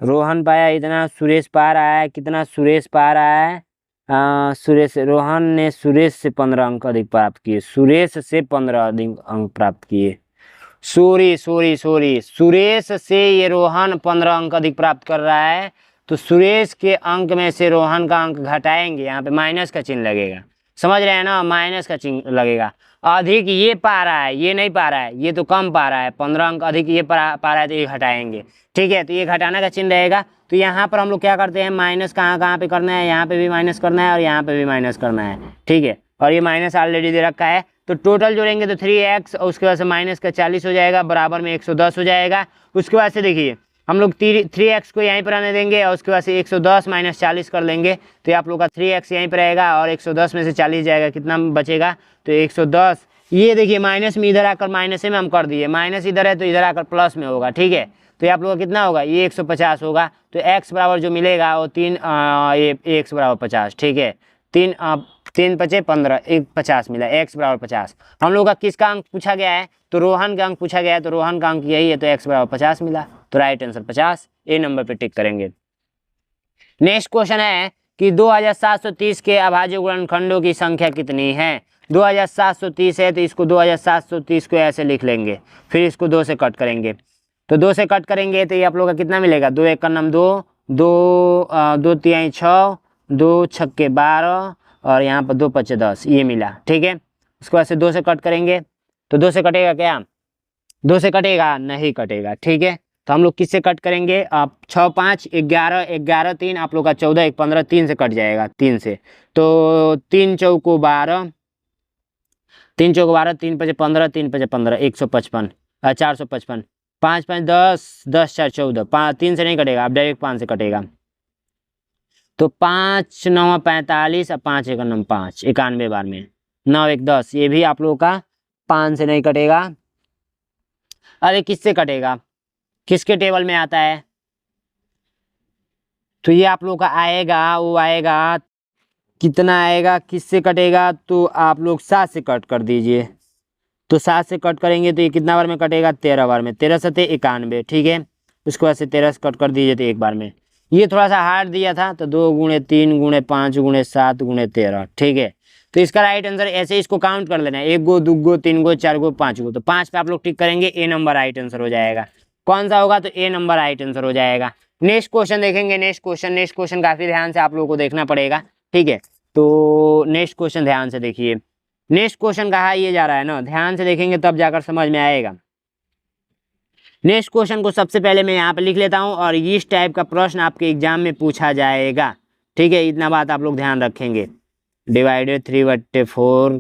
रोहन पाया इतना, सुरेश पा रहा है कितना, सुरेश पा रहा है सुरेश, रोहन ने सुरेश से 15 अंक अधिक प्राप्त किए, सुरेश से 15 अधिक अंक प्राप्त किए, सॉरी सुरेश से ये रोहन 15 अंक अधिक प्राप्त कर रहा है, तो सुरेश के अंक में से रोहन का अंक घटाएंगे, यहाँ पे माइनस का चिन्ह लगेगा, समझ रहे हैं ना, माइनस का चिन्ह लगेगा। अधिक ये पा रहा है, ये नहीं पा रहा है, ये तो कम पा रहा है, 15 अंक अधिक ये पा रहा है तो ये घटाएंगे। ठीक है, तो ये घटाना का चिन्ह रहेगा। तो यहाँ पर हम लोग क्या करते हैं, माइनस कहाँ कहाँ पे करना है, यहाँ पे भी माइनस करना है और यहाँ पे भी माइनस करना है। ठीक है, और ये माइनस ऑलरेडी दे रखा है, तो टोटल जोड़ेंगे तो 3x और उसके बाद से माइनस का 40 हो जाएगा, बराबर में 110 हो जाएगा। उसके बाद से देखिए हम लोग 3x को यहीं पर आने देंगे और उसके बाद से 110 माइनस 40 कर लेंगे, तो आप लोग का 3x यहीं पर रहेगा और 110 में से 40 जाएगा, कितना बचेगा, तो 110। ये देखिए माइनस में इधर आकर माइनस में हम कर दिए, माइनस इधर है तो इधर आकर प्लस में होगा। ठीक है, तो ये आप लोग का कितना होगा, ये 150 होगा, तो x बराबर जो मिलेगा वो 3 ये x बराबर 50। ठीक है, 3 3 5 15 1 50 मिला, x बराबर 50। हम लोग का किसका अंक पूछा गया है, तो रोहन का अंक पूछा गया है, तो रोहन का अंक यही है, तो x बराबर 50 मिला, तो राइट आंसर 50 ए नंबर पे टिक करेंगे। नेक्स्ट क्वेश्चन है कि 2730 के अभाज्य गुणनखंडों की संख्या कितनी है। 2730 है तो इसको 2730 को ऐसे लिख लेंगे, फिर इसको 2 से कट करेंगे, तो 2 से कट करेंगे तो ये आप लोग का कितना मिलेगा, 2 1 का नाम 2 2 2 3 6 2 छक्के 12 और यहाँ पर 2 5 10, ये मिला। ठीक है, उसको ऐसे 2 से कट करेंगे, तो 2 से कटेगा क्या, 2 से कटेगा नहीं कटेगा। ठीक है, तो हम लोग किससे कट करेंगे, आप 6 5 11 11 3 आप लोग का 14 1 15 3 से कट जाएगा, 3 से, तो 3 चौको 12 3 चौको 12 3 5 15 3 5 15 155 455 5 5 10 10 4 14 3 से नहीं कटेगा, आप डायरेक्ट 5 से कटेगा, तो 5 9 45 और 5 1 9 5 91 बार में 9 1 10, ये भी आप लोगों का 5 से नहीं कटेगा। अरे किससे कटेगा, किसके टेबल में आता है, तो ये आप लोग का आएगा, वो आएगा कितना आएगा, किससे कटेगा, तो आप लोग 7 से कट कर दीजिए, तो 7 से कट करेंगे तो ये कितना बार में कटेगा, 13 बार में, 13 7 91। ठीक है, उसको ऐसे 13 से कट कर दीजिए तो एक बार में। ये थोड़ा सा हार्ड दिया था, तो 2 गुणे 3 गुणे 5 गुणे 7 गुणे 13। ठीक है, तो इसका राइट आंसर ऐसे इसको काउंट कर लेना है, 1 गो 2 गो 3 गो 4 गो 5 गो, तो 5 पे आप लोग टिक करेंगे, ए नंबर राइट आंसर हो जाएगा। कौन सा होगा, तो ए नंबर राइट आंसर हो जाएगा। नेक्स्ट क्वेश्चन देखेंगे, नेक्स्ट क्वेश्चन काफी ध्यान से आप लोगों को देखना पड़ेगा। ठीक है, तो नेक्स्ट क्वेश्चन ध्यान से देखिए, नेक्स्ट क्वेश्चन कहा ये जा रहा है ना, ध्यान से देखेंगे तब जाकर समझ में आएगा। नेक्स्ट क्वेश्चन को सबसे पहले मैं यहाँ पे लिख लेता हूँ, और इस टाइप का प्रश्न आपके एग्जाम में पूछा जाएगा। ठीक है, इतना बात आप लोग ध्यान रखेंगे। डिवाइडेड 3/4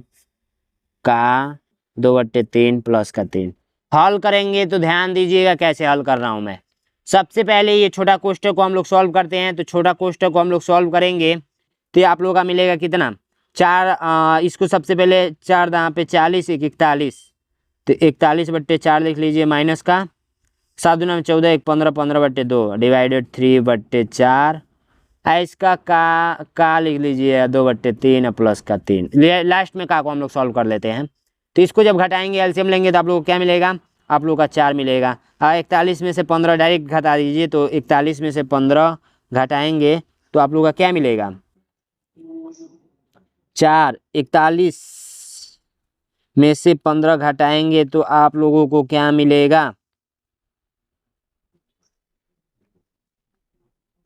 का 2/3 प्लस का 3 हल करेंगे, तो ध्यान दीजिएगा कैसे हल कर रहा हूँ मैं। सबसे पहले ये छोटा कोष्ठक को हम लोग सॉल्व करते हैं, तो छोटा कोष्ठक को हम लोग सॉल्व करेंगे तो आप लोगों का मिलेगा कितना, 4 इसको सबसे पहले 4 दाँ पे 40 1 41, तो 41/4 लिख लीजिए, माइनस का 7 दूना में 14 1 15 15/2 डिवाइडेड 3/4, इसका का लिख लीजिए 2/3 प्लस का 3, लास्ट में का को हम लोग सॉल्व कर लेते हैं। तो इसको जब घटाएंगे एलसीएम लेंगे तो आप लोग को क्या मिलेगा, आप लोग का 4 मिलेगा। 41 में से 15 डायरेक्ट घटा दीजिए, तो 41 में से 15 घटाएंगे तो आप लोग का क्या मिलेगा, 4 41 में से 15 घटाएंगे तो आप लोगों को क्या मिलेगा?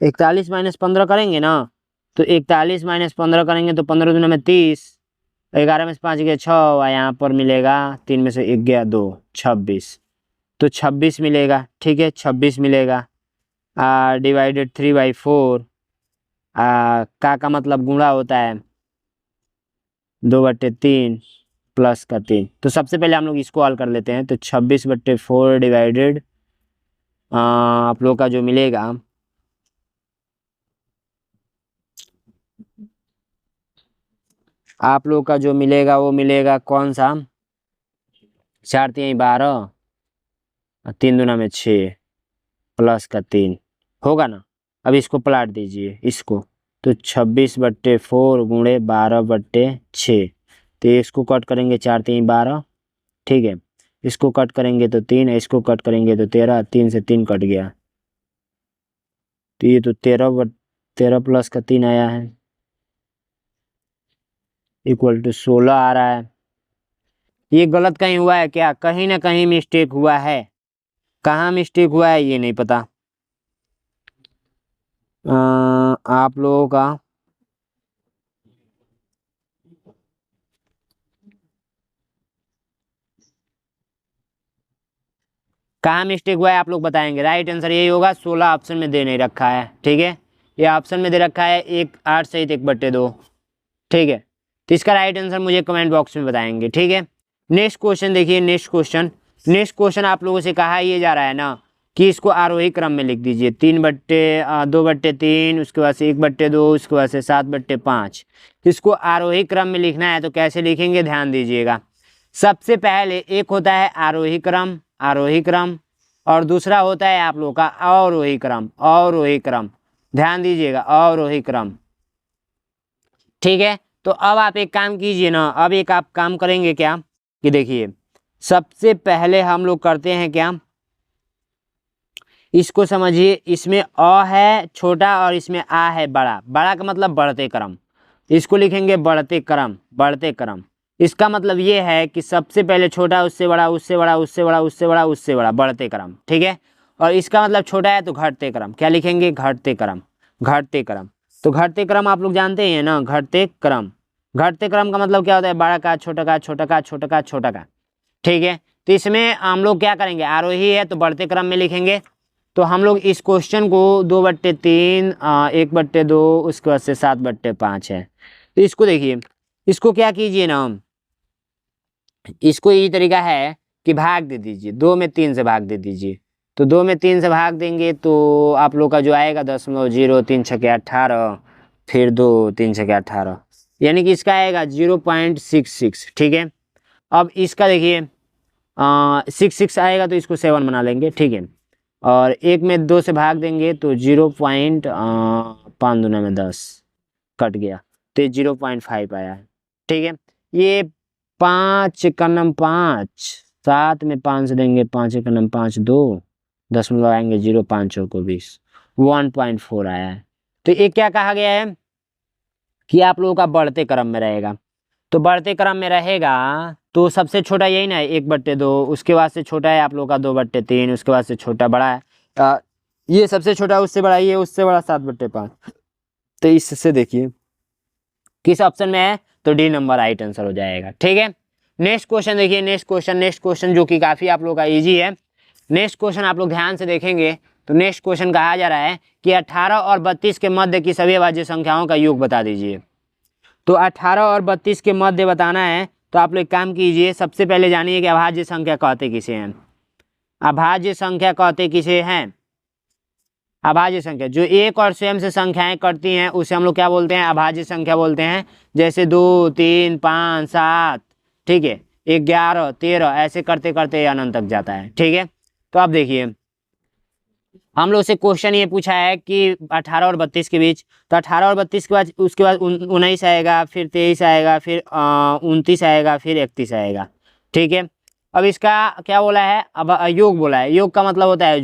41 माइनस 15 करेंगे ना, तो 41 माइनस 15 करेंगे तो 15 दूना में 30, 11 में से 5 गया 6, और यहाँ पर मिलेगा 3 में से 1 गया 2, 26, तो 26 मिलेगा। ठीक है, 26 मिलेगा। डिवाइडेड 3/4, का मतलब गुणा होता है 2/3 प्लस का 3। तो सबसे पहले हम लोग इसको हल कर लेते हैं। तो 26/4 डिवाइडेड आप लोग का जो मिलेगा, आप लोग का जो मिलेगा वो मिलेगा कौन सा? 4 3 12, 3 दूना में 6 प्लस का 3 होगा ना। अब इसको पलट दीजिए इसको, तो 26/4 गुणे 12/6, तो इसको कट करेंगे 4 3 12। ठीक है, इसको कट करेंगे तो 3, इसको कट करेंगे तो 13, 3 से 3 कट गया, तो ये तो 13 प्लस का 3 आया है, इक्वल टू 16 आ रहा है। ये गलत कहीं हुआ है क्या? कहीं ना कहीं मिस्टेक हुआ है। कहाँ मिस्टेक हुआ है ये नहीं पता। आप लोगों का कहाँ मिस्टेक हुआ है आप लोग बताएंगे। राइट आंसर यही होगा, 16 ऑप्शन में दे नहीं रखा है। ठीक है, ये ऑप्शन में दे रखा है 1 8 सहित 1/2। ठीक है, तो इसका राइट आंसर मुझे कमेंट बॉक्स में बताएंगे। ठीक है, नेक्स्ट क्वेश्चन देखिए। नेक्स्ट क्वेश्चन आप लोगों से कहा ये जा रहा है ना कि इसको आरोही क्रम में लिख दीजिए। 2/3, उसके बाद से 1/2, उसके बाद से 7/5। इसको आरोही क्रम में लिखना है तो कैसे लिखेंगे ध्यान दीजिएगा। सबसे पहले एक होता है आरोही क्रम, और दूसरा होता है आप लोग का अवरोही क्रम। ध्यान दीजिएगा, अवरोही क्रम। ठीक है, तो अब आप एक काम कीजिए ना, अब एक आप काम करेंगे क्या कि देखिए, सबसे पहले हम लोग करते हैं क्या, इसको समझिए। इसमें अ है छोटा और इसमें आ है बड़ा। बड़ा का मतलब बढ़ते क्रम, इसको लिखेंगे बढ़ते क्रम। इसका मतलब ये है कि सबसे पहले छोटा, उससे बड़ा, उससे बड़ा, उससे बड़ा, उससे बड़ा, उससे बड़ा, बढ़ते क्रम। ठीक है, और इसका मतलब छोटा है तो घटते क्रम। क्या लिखेंगे? घटते क्रम। तो घटते क्रम आप लोग जानते हैं ना, घटते क्रम का मतलब क्या होता है? बड़ा का छोटा का, छोटा का छोटा का, छोटा का। ठीक है, तो इसमें हम लोग क्या करेंगे, आरोही है तो बढ़ते क्रम में लिखेंगे। तो हम लोग इस क्वेश्चन को 2/3, 1/2, उसके बाद से 7/5 है। तो इसको देखिए, इसको क्या कीजिए ना, इसको यही तरीका है कि भाग दे दीजिए, 2 में 3 से भाग दे दीजिए। तो 2 में 3 से भाग देंगे तो आप लोग का जो आएगा 0.0, 3 छके 18, फिर 2 3 छके 18, यानी कि इसका आएगा 0.66। ठीक है, अब इसका देखिए 6 आएगा तो इसको 7 बना लेंगे। ठीक है, और 1 में 2 से भाग देंगे तो 0.5 दूना में 10 कट गया, तो 0.5 आया है। ठीक है, ये 5 का नम 5, 7 में 5 से देंगे, 5 का नम 5, 2 10 में लगाएंगे 0, 5 को 20, 1.4 आया है। तो ये क्या कहा गया है कि आप लोगों का बढ़ते क्रम में रहेगा। तो बढ़ते क्रम में रहेगा तो सबसे छोटा यही ना है 1/2, उसके बाद से छोटा है आप लोग का 2/3, उसके बाद से छोटा बड़ा है ये सबसे छोटा, उससे बड़ा ये, उससे बड़ा 7/5। तो इससे देखिए किस ऑप्शन में है, तो डी नंबर राइट आंसर हो जाएगा। ठीक है, नेक्स्ट क्वेश्चन देखिए। नेक्स्ट क्वेश्चन जो कि काफ़ी आप लोग का ईजी है। नेक्स्ट क्वेश्चन आप लोग ध्यान से देखेंगे तो नेक्स्ट क्वेश्चन कहा जा रहा है कि 18 और 32 के मध्य की सभी अभाज्य संख्याओं का योग बता दीजिए। तो 18 और 32 के मध्य बताना है तो आप लोग काम कीजिए, सबसे पहले जानिए कि अभाज्य संख्या कहते किसे हैं। अभाज्य संख्या कहते किसे हैं? अभाज्य संख्या जो एक और स्वयं से संख्याएं करती हैं उसे हम लोग क्या बोलते हैं? अभाज्य संख्या बोलते हैं। जैसे 2 3 5 7, ठीक है, 11 13, ऐसे करते करते अनंत तक जाता है। ठीक है, तो आप देखिए हम लोग से क्वेश्चन ये पूछा है कि 18 और 32 के बीच, तो 18 और 32 के बाद उसके बाद 19 आएगा, फिर 23 आएगा, फिर 29 आएगा, फिर 31 आएगा। ठीक है, अब इसका क्या बोला है? अब योग बोला है। योग का मतलब होता है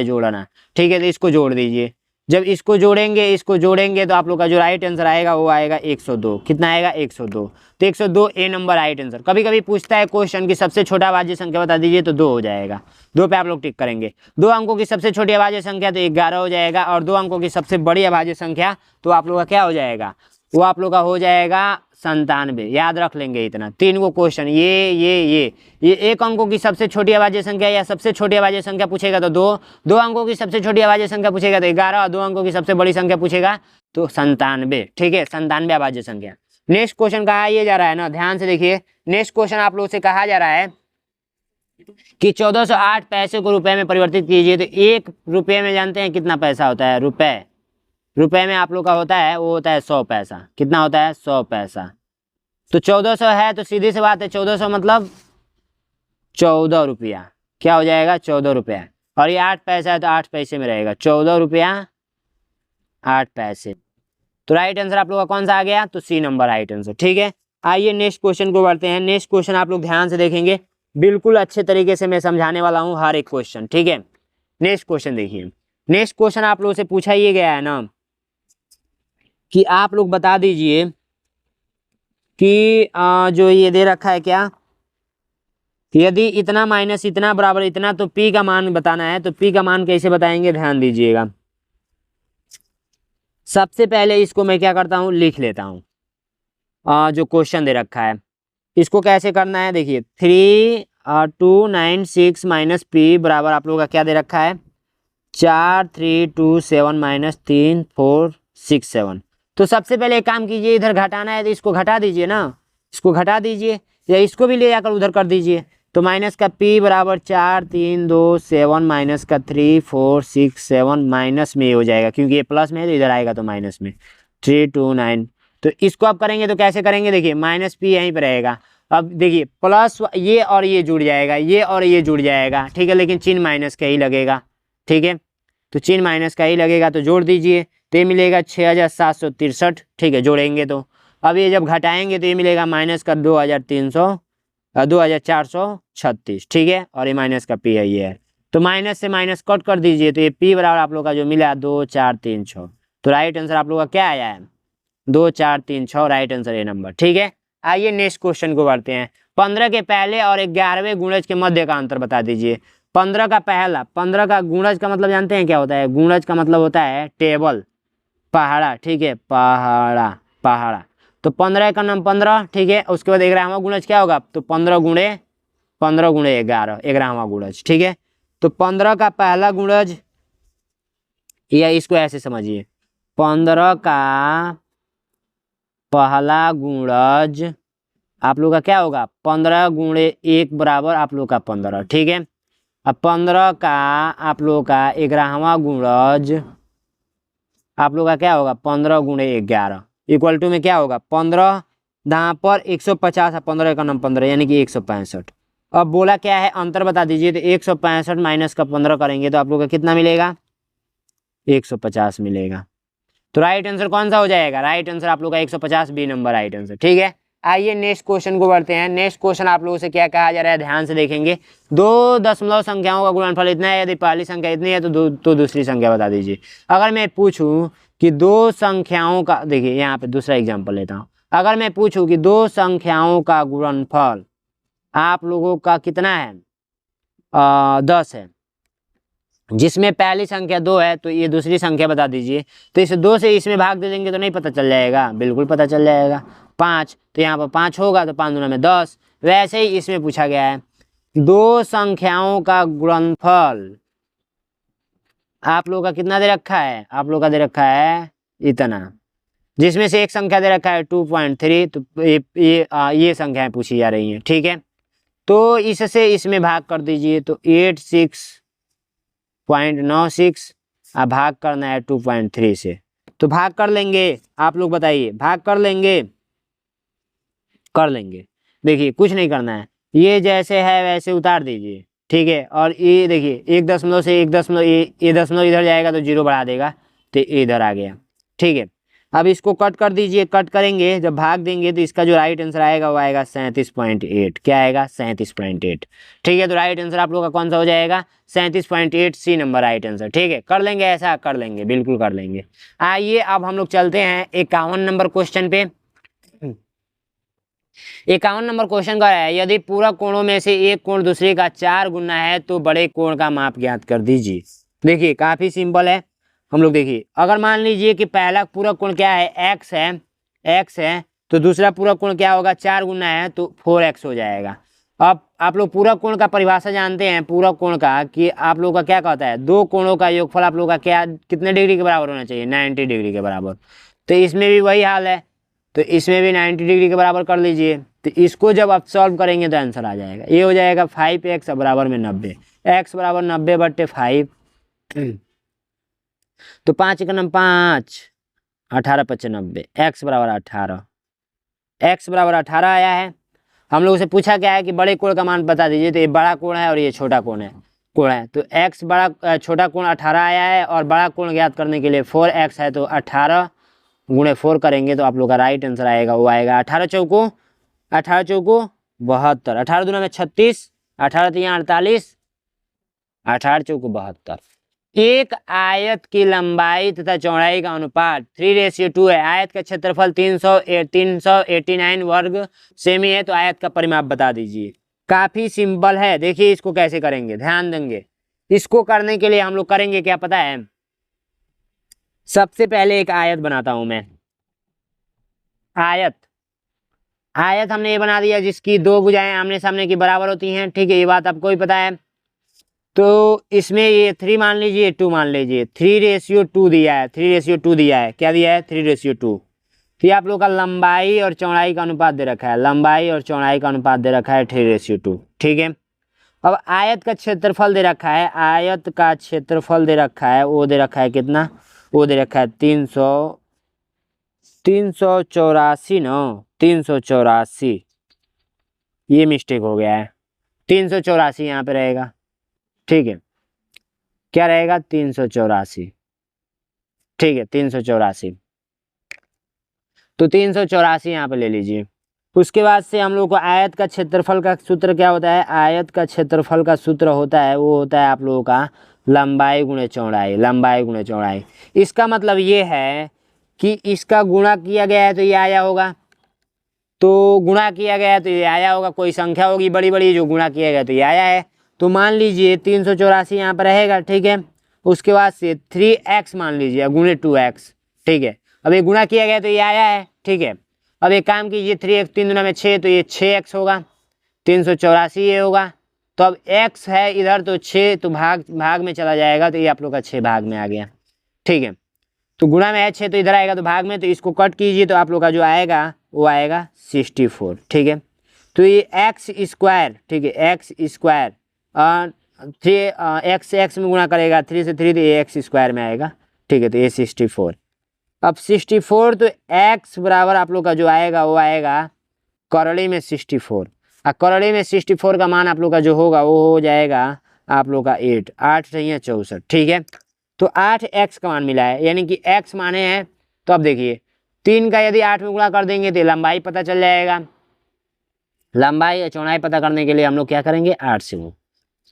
जोड़ना, ठीक है, तो इसको जोड़ दीजिए। जब इसको जोड़ेंगे तो आप लोग का जो राइट आंसर आएगा वो आएगा 102। कितना आएगा? 102। तो 102 ए नंबर राइट आंसर। कभी कभी पूछता है क्वेश्चन की सबसे छोटा अभाज्य संख्या बता दीजिए, तो 2 हो जाएगा। 2 पे आप लोग टिक करेंगे। 2 अंकों की सबसे छोटी अभाज्य संख्या तो 11 हो जाएगा, और 2 अंकों की सबसे बड़ी अभाज्य संख्या तो आप लोग का क्या हो जाएगा? वो आप लोग का हो जाएगा 97। याद रख लेंगे इतना। 3 को क्वेश्चन ये 1 अंकों की सबसे छोटी अभाज्य संख्या या सबसे छोटी अभाज्य संख्या पूछेगा तो 2 अंकों की सबसे छोटी अभाज्य संख्या पूछेगा तो 11, और 2 अंकों की सबसे बड़ी संख्या पूछेगा तो 97। ठीक है, 97 अभाज्य संख्या। नेक्स्ट क्वेश्चन कहा ये जा रहा है ना, ध्यान से देखिए। नेक्स्ट क्वेश्चन आप लोग से कहा जा रहा है कि 1408 पैसे को रुपए में परिवर्तित कीजिए। तो 1 रुपये में जानते हैं कितना पैसा होता है? रुपए में आप लोग का होता है, वो होता है 100 पैसा। कितना होता है? 100 पैसा। तो 1400 है तो सीधी सी बात है 1400 मतलब 14 रुपया। क्या हो जाएगा? 14 रुपया। और ये 8 पैसा है तो 8 पैसे में रहेगा। 14 रुपया 8 पैसे। तो राइट आंसर आप लोग का कौन सा आ गया? तो सी नंबर राइट आंसर। ठीक है, आइए नेक्स्ट क्वेश्चन को बढ़ते हैं। नेक्स्ट क्वेश्चन आप लोग ध्यान से देखेंगे, बिल्कुल अच्छे तरीके से मैं समझाने वाला हूँ हर एक क्वेश्चन। ठीक है, नेक्स्ट क्वेश्चन देखिए। नेक्स्ट क्वेश्चन आप लोगों से पूछा ये गया है ना कि आप लोग बता दीजिए कि जो ये दे रखा है क्या, यदि इतना माइनस इतना बराबर इतना, तो पी का मान बताना है। तो पी का मान कैसे बताएंगे? ध्यान दीजिएगा। सबसे पहले इसको मैं क्या करता हूँ, लिख लेता हूँ। जो क्वेश्चन दे रखा है इसको कैसे करना है, देखिए 3296 माइनस पी बराबर आप लोगों का क्या दे रखा है? 4327 माइनस 3467। तो सबसे पहले एक काम कीजिए, इधर घटाना है तो इसको घटा दीजिए ना, इसको घटा दीजिए, या इसको भी ले जाकर उधर कर दीजिए। तो माइनस का p बराबर 4327 माइनस का 3467 माइनस में हो जाएगा, क्योंकि ये प्लस में है तो इधर आएगा तो माइनस में 329। तो इसको आप करेंगे तो कैसे करेंगे? देखिए माइनस p यहीं पर रहेगा। अब देखिए प्लस ये और ये जुड़ जाएगा, ये और ये जुड़ जाएगा। ठीक है, लेकिन चिन्ह माइनस का ही लगेगा। ठीक है, तो चिन्ह माइनस का ही लगेगा, तो जोड़ दीजिए तो ये मिलेगा 6763। ठीक है, जोड़ेंगे तो अब ये जब घटाएंगे तो ये मिलेगा माइनस का 2436। ठीक है, और ये माइनस का पी है ये है, तो माइनस से माइनस कट कर दीजिए। तो ये पी बराबर आप लोग का जो मिला 2436। तो राइट आंसर आप लोग का क्या आया है? 2436 राइट आंसर ये नंबर। ठीक है, आइए नेक्स्ट क्वेश्चन को बढ़ते हैं। 15 के पहले और 11वें गुणज के मध्य का अंतर बता दीजिए। 15 का पहला, 15 का गुणज का मतलब जानते हैं क्या होता है? गुणज का मतलब होता है टेबल, पहाड़ा। ठीक है, पहाड़ा। तो 15 का नाम 15। ठीक है, उसके बाद 11वां गुणज क्या होगा? तो 15 गुणे 11, 11वां गुणज। ठीक है, तो 15 का पहला गुणज, या इसको ऐसे समझिए, 15 का पहला गुणज आप लोग का क्या होगा? 15 गुणे 1 बराबर आप लोग का 15। ठीक है, अब 15 का आप लोग का 11वां गुणज आप लोग का क्या होगा? 15 गुणे 11 इक्वल टू में क्या होगा? 15 यहाँ पर 150 है, 15 का नाम 15 यानी कि 165। अब बोला क्या है? अंतर बता दीजिए। तो 165 माइनस का 15 करेंगे तो आप लोग का कितना मिलेगा? 150 मिलेगा। तो राइट आंसर कौन सा हो जाएगा? राइट आंसर आप लोग का 150, बी नंबर राइट आंसर। ठीक है, आइए नेक्स्ट क्वेश्चन को बढ़ते हैं। नेक्स्ट क्वेश्चन आप लोगों से क्या कहा जा रहा है, ध्यान से देखेंगे। 2 दशमलव संख्याओं का गुणनफल इतना है, यदि पहली संख्या इतनी है तो दूसरी संख्या बता दीजिए। अगर मैं पूछूं कि 2 संख्याओं का, देखिए यहाँ पे दूसरा एग्जाम्पल लेता हूँ। अगर मैं पूछूं कि 2 संख्याओं का गुणनफल आप लोगों का कितना है? 10 है, जिसमें पहली संख्या 2 है, तो ये दूसरी संख्या बता दीजिए। तो इसे 2 से इसमें भाग दे देंगे तो नहीं पता चल जाएगा? बिल्कुल पता चल जाएगा। 5, तो यहाँ पर 5 होगा, तो 5 दूना में 10। वैसे ही इसमें पूछा गया है 2 संख्याओं का गुणनफल आप लोग का कितना दे रखा है? आप लोग का दे रखा है इतना, जिसमें से एक संख्या दे रखा है 2.3। तो ये संख्याएं पूछी जा रही हैं। ठीक है, तो इससे इसमें भाग कर दीजिए तो 86.96, अब भाग करना है 2.3 से। तो भाग कर लेंगे, आप लोग बताइए, भाग कर लेंगे? कर लेंगे। देखिए कुछ नहीं करना है, ये जैसे है वैसे उतार दीजिए। ठीक है, और ये देखिए 1 दशमलव से 1 दशमलव, ये दशमलव इधर जाएगा तो 0 बढ़ा देगा, तो इधर आ गया। ठीक है, अब इसको कट कर दीजिए, कट करेंगे जब भाग देंगे तो इसका जो राइट आंसर आएगा वो आएगा 37.8। क्या आएगा? 37.8। ठीक है, तो राइट आंसर आप लोग का कौन सा हो जाएगा? 37.8, सी नंबर राइट आंसर। ठीक है, कर लेंगे ऐसा? कर लेंगे, बिल्कुल कर लेंगे। आइए अब हम लोग चलते हैं 51 नंबर क्वेश्चन पे। 51 नंबर क्वेश्चन का है, यदि पूरक कोणों में से एक कोण दूसरे का 4 गुना है तो बड़े कोण का माप ज्ञात कर दीजिए। देखिए काफी सिंपल है। हम लोग देखिए, अगर मान लीजिए कि पहला पूरक कोण क्या है? एक्स है, एक्स है, तो दूसरा पूरक कोण क्या होगा? 4 गुना है तो 4x हो जाएगा। अब आप लोग पूरक कोण का परिभाषा जानते हैं, पूरक कोण का, कि आप लोग का क्या कहता है? दो कोणों का योगफल आप लोग का क्या कितने डिग्री के बराबर होना चाहिए? 90 डिग्री के बराबर। तो इसमें भी वही हाल है, तो इसमें भी 90 डिग्री के बराबर कर लीजिए। तो इसको जब आप सॉल्व करेंगे तो आंसर आ जाएगा, ये हो जाएगा 5x बराबर में 90, x बराबर 90/5। तो 5 का 5, 18 × 5 = 90, x बराबर 18, x बराबर 18 आया है। हम लोग से पूछा क्या है कि बड़े कोण का मान बता दीजिए। तो ये बड़ा कोण है और ये छोटा कोण है, तो x बड़ा छोटा कोण 18 आया है, और बड़ा कोण ज्ञात करने के लिए 4x है, तो 18 × 4 करेंगे तो आप लोग का राइट आंसर आएगा, वो आएगा 18 चौको 72, 18 दूना में 36, 18 तिया 48, 18 चौको 72। एक आयत की लंबाई तथा चौड़ाई का अनुपात 3:2 है। आयत का क्षेत्रफल 389 वर्ग सेमी है, तो आयत का परिमाप बता दीजिए। काफी सिंपल है, देखिए इसको कैसे करेंगे, ध्यान देंगे। इसको करने के लिए हम लोग करेंगे क्या पता है? सबसे पहले एक आयत बनाता हूं मैं। आयत हमने ये बना दिया जिसकी दो भुजाएं आमने सामने की बराबर होती हैं। ठीक है, ये बात आपको भी पता है। तो इसमें ये 3 मान लीजिए, 2 मान लीजिए, 3:2 दिया है, 3:2 दिया है। क्या दिया है? 3:2। तो ये आप लोग का लंबाई और चौड़ाई का अनुपात दे रखा है, लंबाई और चौड़ाई का अनुपात दे रखा है 3:2। ठीक है, अब आयत का क्षेत्रफल दे रखा है, आयत का क्षेत्रफल दे रखा है, वो दे रखा है कितना? वो दे रखा है 384 ना, 384। ये मिस्टेक हो गया है, 384 यहाँ पे रहेगा। ठीक है, क्या रहेगा? 384। ठीक है, 384। तो 384 यहाँ पे ले लीजिए। उसके बाद से हम लोग को आयत का क्षेत्रफल का सूत्र क्या होता है? आयत का क्षेत्रफल का सूत्र होता है, वो होता है आप लोगों का लंबाई गुणे चौड़ाई, लंबाई गुणे चौड़ाई। इसका मतलब ये है कि इसका गुणा किया गया है तो ये आया होगा, तो गुणा किया गया है तो ये आया होगा। कोई संख्या होगी बड़ी बड़ी जो गुणा किया गया तो ये आया है। तो मान लीजिए 384 यहाँ पर रहेगा। ठीक है, उसके बाद से 3x मान लीजिए गुणे 2x। ठीक है, अब ये गुणा किया गया तो ये आया है। ठीक है, अब एक काम कीजिए, 3x 3 दूना में 6, तो ये 6x होगा, 384 ये होगा। तो अब x है इधर तो 6, तो भाग में चला जाएगा, तो ये आप लोग का 6 भाग में आ गया। ठीक है, तो गुणा में है 6 तो इधर आएगा तो भाग में, तो इसको कट कीजिए तो आप लोग का जो आएगा वो आएगा 64। ठीक है, तो ये x²। ठीक है, x² 3 x में गुणा करेगा, 3 से 3 तो ये x² में आएगा। ठीक है, तो ये 64। अब 64 तो x बराबर आप लोग का जो आएगा वो आएगा करड़ी में 64, और करड़ी में 64 का मान आप लोग का जो होगा वो हो जाएगा आप लोग का 8, 8 × 64। ठीक है, तो 8x का मान मिला है, यानी कि x माने हैं। तो अब देखिए 3 का यदि 8 में गुणा कर देंगे तो लंबाई पता चल जाएगा। लंबाई या चौड़ाई पता करने के लिए हम लोग क्या करेंगे? 8 से गुण।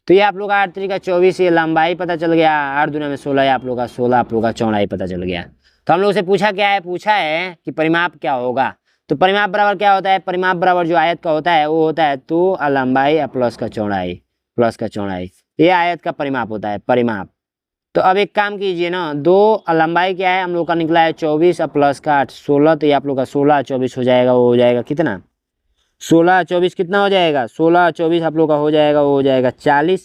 तो ये आप लोग 8 × 3 = 24, ये लंबाई पता चल गया। 8 दूना में 16, आप लोग का 16 आप लोग का चौड़ाई पता चल गया। तो हम लोग से पूछा क्या है? पूछा है कि परिमाप क्या होगा। तो परिमाप बराबर क्या होता है? परिमाप बराबर जो आयत का होता है वो होता है 2 लंबाई प्लस का चौड़ाई, प्लस का चौड़ाई। ये आयत का परिमाप होता है, परिमाप। तो अब एक काम कीजिए ना, 2 लंबाई क्या है हम लोग का निकला है 24 प्लस का 8 16, तो ये आप लोग का 16 24 हो जाएगा। वो हो जाएगा कितना? 16 24 कितना हो जाएगा? 16 24 आप लोग का हो जाएगा, वो हो जाएगा 40,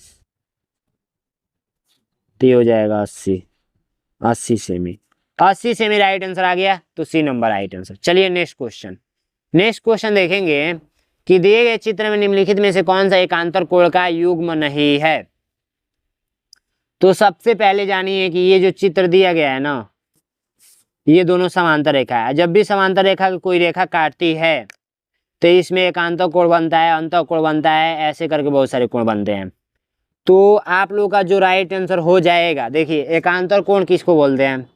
तो ये हो जाएगा 80, 80 सेमी। 80 सेमी राइट आंसर आ गया, तो सी नंबर राइट आंसर। चलिए नेक्स्ट क्वेश्चन। नेक्स्ट क्वेश्चन देखेंगे कि दिए गए चित्र में निम्नलिखित में से कौन सा एकांतर कोण का युग्म नहीं है। तो सबसे पहले जानिए कि ये जो चित्र दिया गया है ना, ये दोनों समांतर रेखा है। जब भी समांतर रेखा की कोई रेखा काटती है तो इसमें एकांतर कोण बनता है, अंतर कोण बनता है, ऐसे करके बहुत सारे कोण बनते हैं। तो आप लोग का जो राइट आंसर हो जाएगा, देखिए एकांतर कोण किसको बोलते हैं?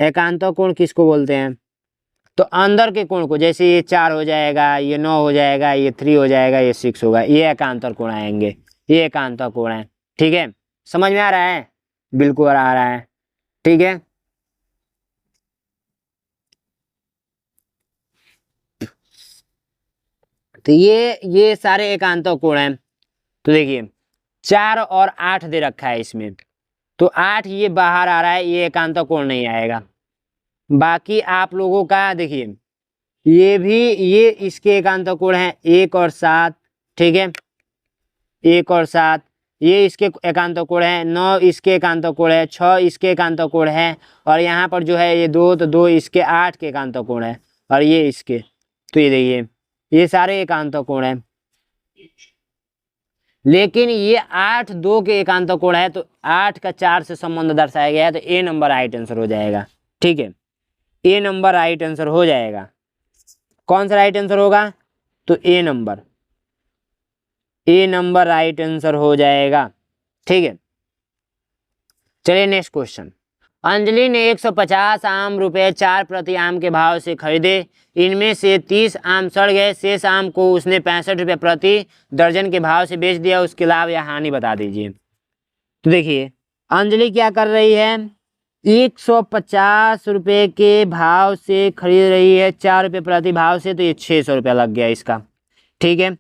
एकांतर कोण किसको बोलते हैं? तो अंदर के कोण को, जैसे ये 4 हो जाएगा, ये 9 हो जाएगा, ये 3 हो जाएगा, ये 6 होगा, ये एकांतर कोण आएंगे, ये एकांतर कोण है। ठीक है, समझ में आ रहा है? बिल्कुल आ रहा है। ठीक है, तो ये सारे एकांतर कोण हैं। तो देखिए 4 और 8 दे रखा है इसमें, तो 8 ये बाहर आ रहा है, ये एकांतर कोण नहीं आएगा। बाकी आप लोगों का देखिए, ये भी, ये इसके एकांतर कोण है 1 और 7। ठीक है, 1 और 7 ये इसके एकांतर कोण है, 9 इसके एकांतर कोण है, 6 इसके एकांतर कोण है, और यहाँ पर जो है ये 2, तो 2 इसके 8 के एकांतर कोण है, और ये इसके। तो ये देखिए ये सारे एकांतर कोण है, लेकिन ये 8 2 के एकांतर कोण है, तो 8 का 4 से संबंध दर्शाया गया है, तो ए नंबर राइट आंसर हो जाएगा। ठीक है, ए नंबर राइट आंसर हो जाएगा। कौन सा राइट आंसर होगा? तो ए नंबर, ए नंबर राइट आंसर हो जाएगा। ठीक है, चलिए नेक्स्ट क्वेश्चन। अंजलि ने 150 आम रुपए 4 प्रति आम के भाव से खरीदे, इनमें से 30 आम सड़ गए, शेष आम को उसने 65 रुपये प्रति दर्जन के भाव से बेच दिया, उसके लाभ या हानि बता दीजिए। तो देखिए अंजलि क्या कर रही है, 150 रुपये के भाव से खरीद रही है 4 रुपये प्रति भाव से, तो ये 600 रुपया लग गया इसका। ठीक है,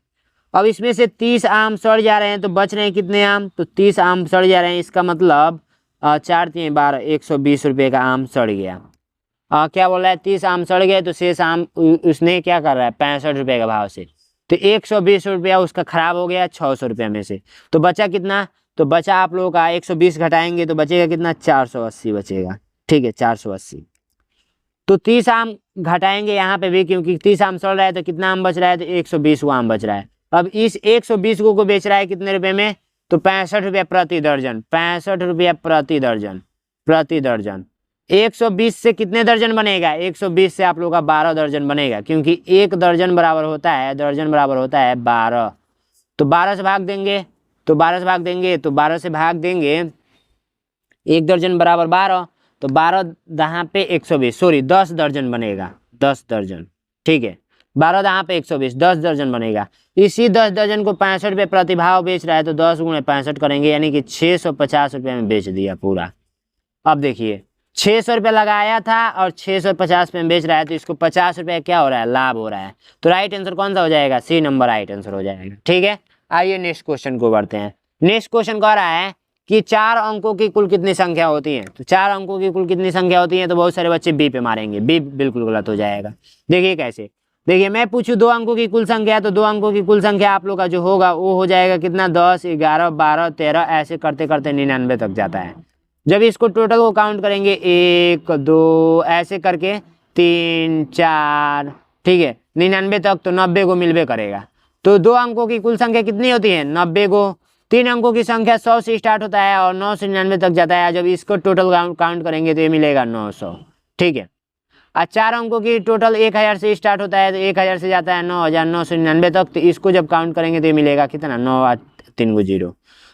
अब इसमें से 30 आम सड़ जा रहे हैं, तो बच रहे हैं कितने आम? तो 30 आम सड़ जा रहे हैं, इसका मतलब 4 3 12 120 रुपये का आम सड़ गया। क्या बोल रहा है? 30 आम सड़ गए, तो शेष आम उसने क्या कर रहा है 65 रुपये के भाव से, तो 120 रुपया उसका खराब हो गया 600 रुपये में से। तो बचा कितना? तो बचा आप लोगों का 120 घटाएंगे तो बचेगा कितना? 480 बचेगा। ठीक है, 480। तो 30 आम घटाएंगे यहाँ पे भी, क्योंकि 30 आम सड़ रहा है, तो कितना आम बच रहा है? तो 120 को आम बच रहा है। अब इस 120 को बेच रहा है कितने रुपए में? तो 65 रुपया प्रति दर्जन, 65 रुपया प्रति दर्जन, प्रति दर्जन। 120 से कितने दर्जन बनेगा? 120 से आप लोगों का 12 दर्जन बनेगा, क्योंकि एक दर्जन बराबर होता है, दर्जन बराबर होता है 12। तो 12 से भाग देंगे, तो 12 से भाग देंगे, तो 12 से भाग देंगे, एक दर्जन बराबर 12, तो 12 दहाँ पे 120, सॉरी 10 दर्जन बनेगा, 10 दर्जन। ठीक है, 12 दहाँ पे 120, 10 दर्जन बनेगा। इसी 10 दर्जन को 65 रुपये प्रतिभाव बेच रहा है, तो 10 गुणे 65 करेंगे, यानी कि 650 रुपये में बेच दिया पूरा। अब देखिए 600 रुपये लगाया था और 650 रुपये में बेच रहा है, तो इसको 50 रुपये क्या हो रहा है? लाभ हो रहा है। तो राइट आंसर कौन सा हो जाएगा? सी नंबर राइट आंसर हो जाएगा। ठीक है, आइए नेक्स्ट क्वेश्चन को बढ़ते हैं। नेक्स्ट क्वेश्चन कह रहा है कि 4 अंकों की कुल कितनी संख्या होती है? तो 4 अंकों की कुल कितनी संख्या होती है? तो बहुत सारे बच्चे बी पे मारेंगे, बी बिल्कुल गलत हो जाएगा। देखिए कैसे, देखिए मैं पूछूं 2 अंकों की कुल संख्या, तो 2 अंकों की कुल संख्या आप लोग का जो होगा वो हो जाएगा कितना? 10 11 12 13, ऐसे करते करते 99 तक जाता है। जब इसको टोटल को काउंट करेंगे 1 2 ऐसे करके 3 4, ठीक है 99 तक, तो 90 को मिलवे करेगा। तो 2 अंकों की कुल संख्या कितनी होती है? 90 को। 3 अंकों की संख्या 100 से स्टार्ट होता है और 9 से 99 तक जाता है। जब इसको टोटल काउंट करेंगे तो ये मिलेगा 900। ठीक है, और 4 अंकों की टोटल 1000 से स्टार्ट होता है, तो 1000 से जाता है 9999 तक, तो इसको जब काउंट करेंगे तो ये मिलेगा कितना? 9 और 3 0।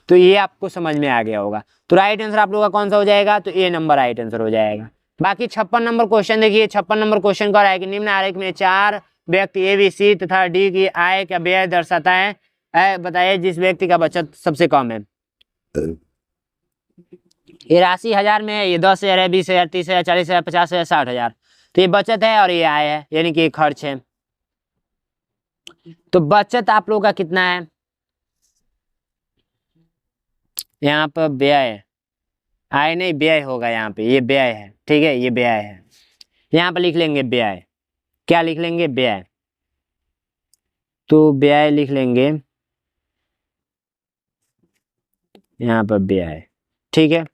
तो ये आपको समझ में आ गया होगा। तो राइट आंसर आप लोगों का कौन सा हो जाएगा? तो ए नंबर राइट आंसर हो जाएगा। बाकी 56 नंबर क्वेश्चन देखिए, 56 नंबर क्वेश्चन कह रहा है कि निम्न आरेख में 4 व्यक्ति ए बी सी तथा डी की आय का व्यय दर्शाता है, बताइए जिस व्यक्ति का बचत सबसे कम है। ये राशि 1000 में है, ये 10,000 है, 20,000, 30,000, 40,000, 50,000, 60,000। तो ये बचत है और ये आय है, यानी कि खर्च है। तो बचत आप लोगों का कितना है? यहाँ पर व्यय है, आय नहीं व्यय होगा यहाँ पे, ये व्यय है। ठीक है, ये व्यय है, यहाँ पर लिख लेंगे व्यय। क्या लिख लेंगे? व्यय। तो व्यय लिख लेंगे यहाँ पर व्यय। ठीक है,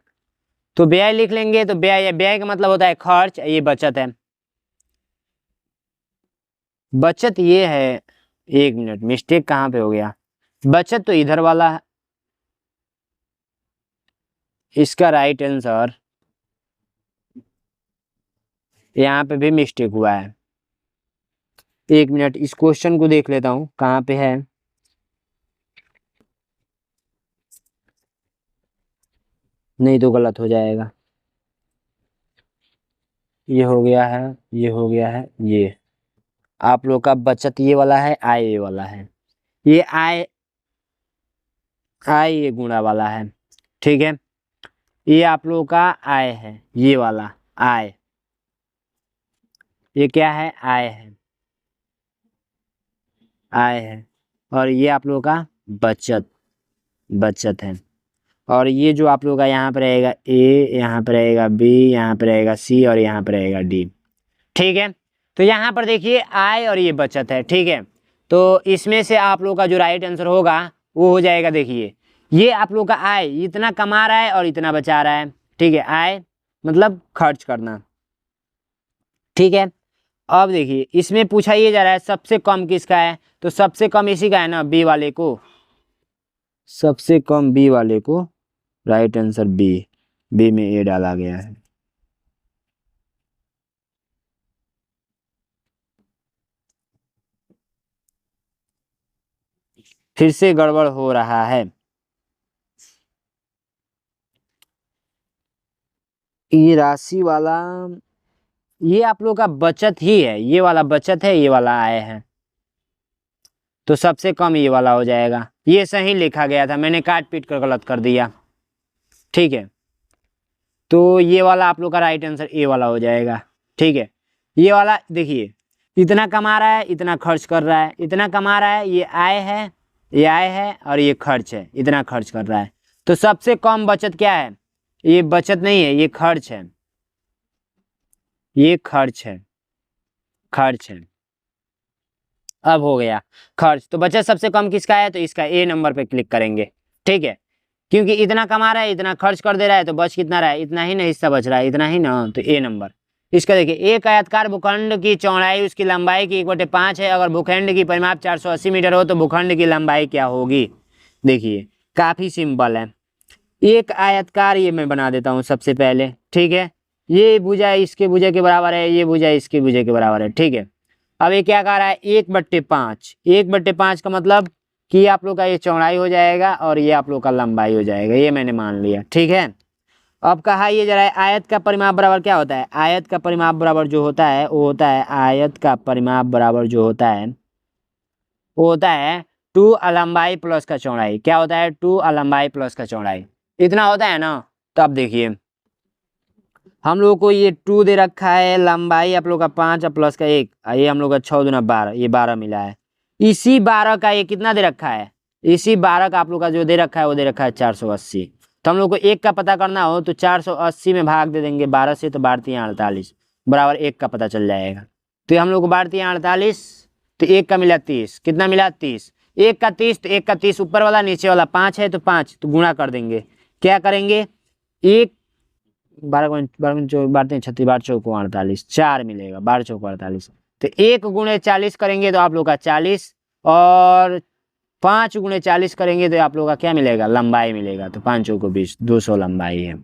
तो व्यय लिख लेंगे। तो व्यय, व्यय का मतलब होता है खर्च, ये बचत है। बचत ये है, एक मिनट मिस्टेक कहाँ पे हो गया? बचत तो इधर वाला है, इसका राइट आंसर यहाँ पे भी मिस्टेक हुआ है। एक मिनट इस क्वेश्चन को देख लेता हूँ कहाँ पे है। नहीं तो गलत हो जाएगा। ये हो गया है, ये हो गया है, ये आप लोग का बचत ये वाला है, आय ये वाला है, ये आय आय ये गुणा वाला है, ठीक है। ये आप लोगों का आय है, ये वाला आय, ये क्या है, आय है, आय है। और ये आप लोगों का बचत, बचत है। और ये जो आप लोगों का यहाँ पे रहेगा ए, यहाँ पे रहेगा बी, यहाँ पे रहेगा सी और यहाँ पे रहेगा डी, ठीक है। तो यहाँ पर देखिए आय और ये बचत है, ठीक है। तो इसमें से आप लोग का जो राइट आंसर होगा वो हो जाएगा, देखिए ये आप लोग का आय इतना कमा रहा है और इतना बचा रहा है, ठीक है। आय मतलब खर्च करना, ठीक है। अब देखिए इसमें पूछा ये जा रहा है सबसे कम किसका है, तो सबसे कम इसी का है ना, बी वाले को, सबसे कम बी वाले को, राइट आंसर बी, बी में ए डाला गया है। फिर से गड़बड़ हो रहा है, ये राशि वाला, ये आप लोग का बचत ही है, ये वाला बचत है, ये वाला आय है, तो सबसे कम ये वाला हो जाएगा। ये सही लिखा गया था, मैंने काट पीट कर गलत कर दिया, ठीक है। तो ये वाला आप लोग का राइट आंसर ए वाला हो जाएगा, ठीक है। ये वाला देखिए इतना कमा रहा है, इतना खर्च कर रहा है, इतना कमा रहा है, ये आय है, ये आय है और ये खर्च है, इतना खर्च कर रहा है। तो सबसे कम बचत क्या है, ये बचत नहीं है, ये खर्च है, ये खर्च है, खर्च है। अब हो गया खर्च, तो बचत सबसे कम किसका है, तो इसका ए नंबर पे क्लिक करेंगे, ठीक है। क्योंकि इतना कमा रहा है, इतना खर्च कर दे रहा है, तो बच कितना रहा है, इतना ही ना हिस्सा बच रहा है, इतना ही ना, तो ए नंबर। इसका देखिए एक आयताकार भूखंड की चौड़ाई उसकी लंबाई की 1/5 है, अगर भूखंड की परिमाप 480 मीटर हो तो भूखंड की लंबाई क्या होगी। देखिए काफी सिंपल है, एक आयतकार ये मैं बना देता हूँ सबसे पहले, ठीक है। ये भुजा इसके भुजा के बराबर है, ये भुजा इसके भुजा के बराबर है, ठीक है। अब ये क्या कह रहा है, 1/5, 1/5 का मतलब कि आप लोग का ये चौड़ाई हो जाएगा और ये आप लोग का लंबाई हो जाएगा, ये मैंने मान लिया, ठीक है। अब कहा ये जरा आयत का परिमाप बराबर क्या होता है, आयत का परिमाप बराबर जो होता है वो होता है, आयत का परिमाप बराबर जो होता है वो होता है 2 लंबाई प्लस का चौड़ाई। क्या होता है, 2 लंबाई प्लस का चौड़ाई, इतना होता है ना। तो अब देखिए हम लोग को ये 2 दे रखा है, लंबाई आप लोग का 5 और प्लस का 1, ये हम लोग का 6 दूना 12, ये 12 मिला है। इसी 12 का ये कितना दे रखा है, इसी 12 का आप लोग का जो दे रखा है वो दे रखा है 480। तो हम लोग को 1 का पता करना हो तो 480 में भाग दे देंगे 12 से, तो 12×3=48 बराबर 1 का पता चल जाएगा। तो हम लोग को 12×3=48, तो 1 का मिला 30, कितना मिला 30, 1 का 30, तो 1 का 30 ऊपर वाला, नीचे वाला 5 है तो 5, तो गुणा कर देंगे। क्या करेंगे, 1 12 12 36 12 चौको 48, 4 मिलेगा, 12 चौको 48। तो 1 × 40 करेंगे तो आप लोग का 40, और 5 × 40 करेंगे तो आप लोग का क्या मिलेगा, लंबाई मिलेगा। तो 5 चौको 20, 200 लंबाई है।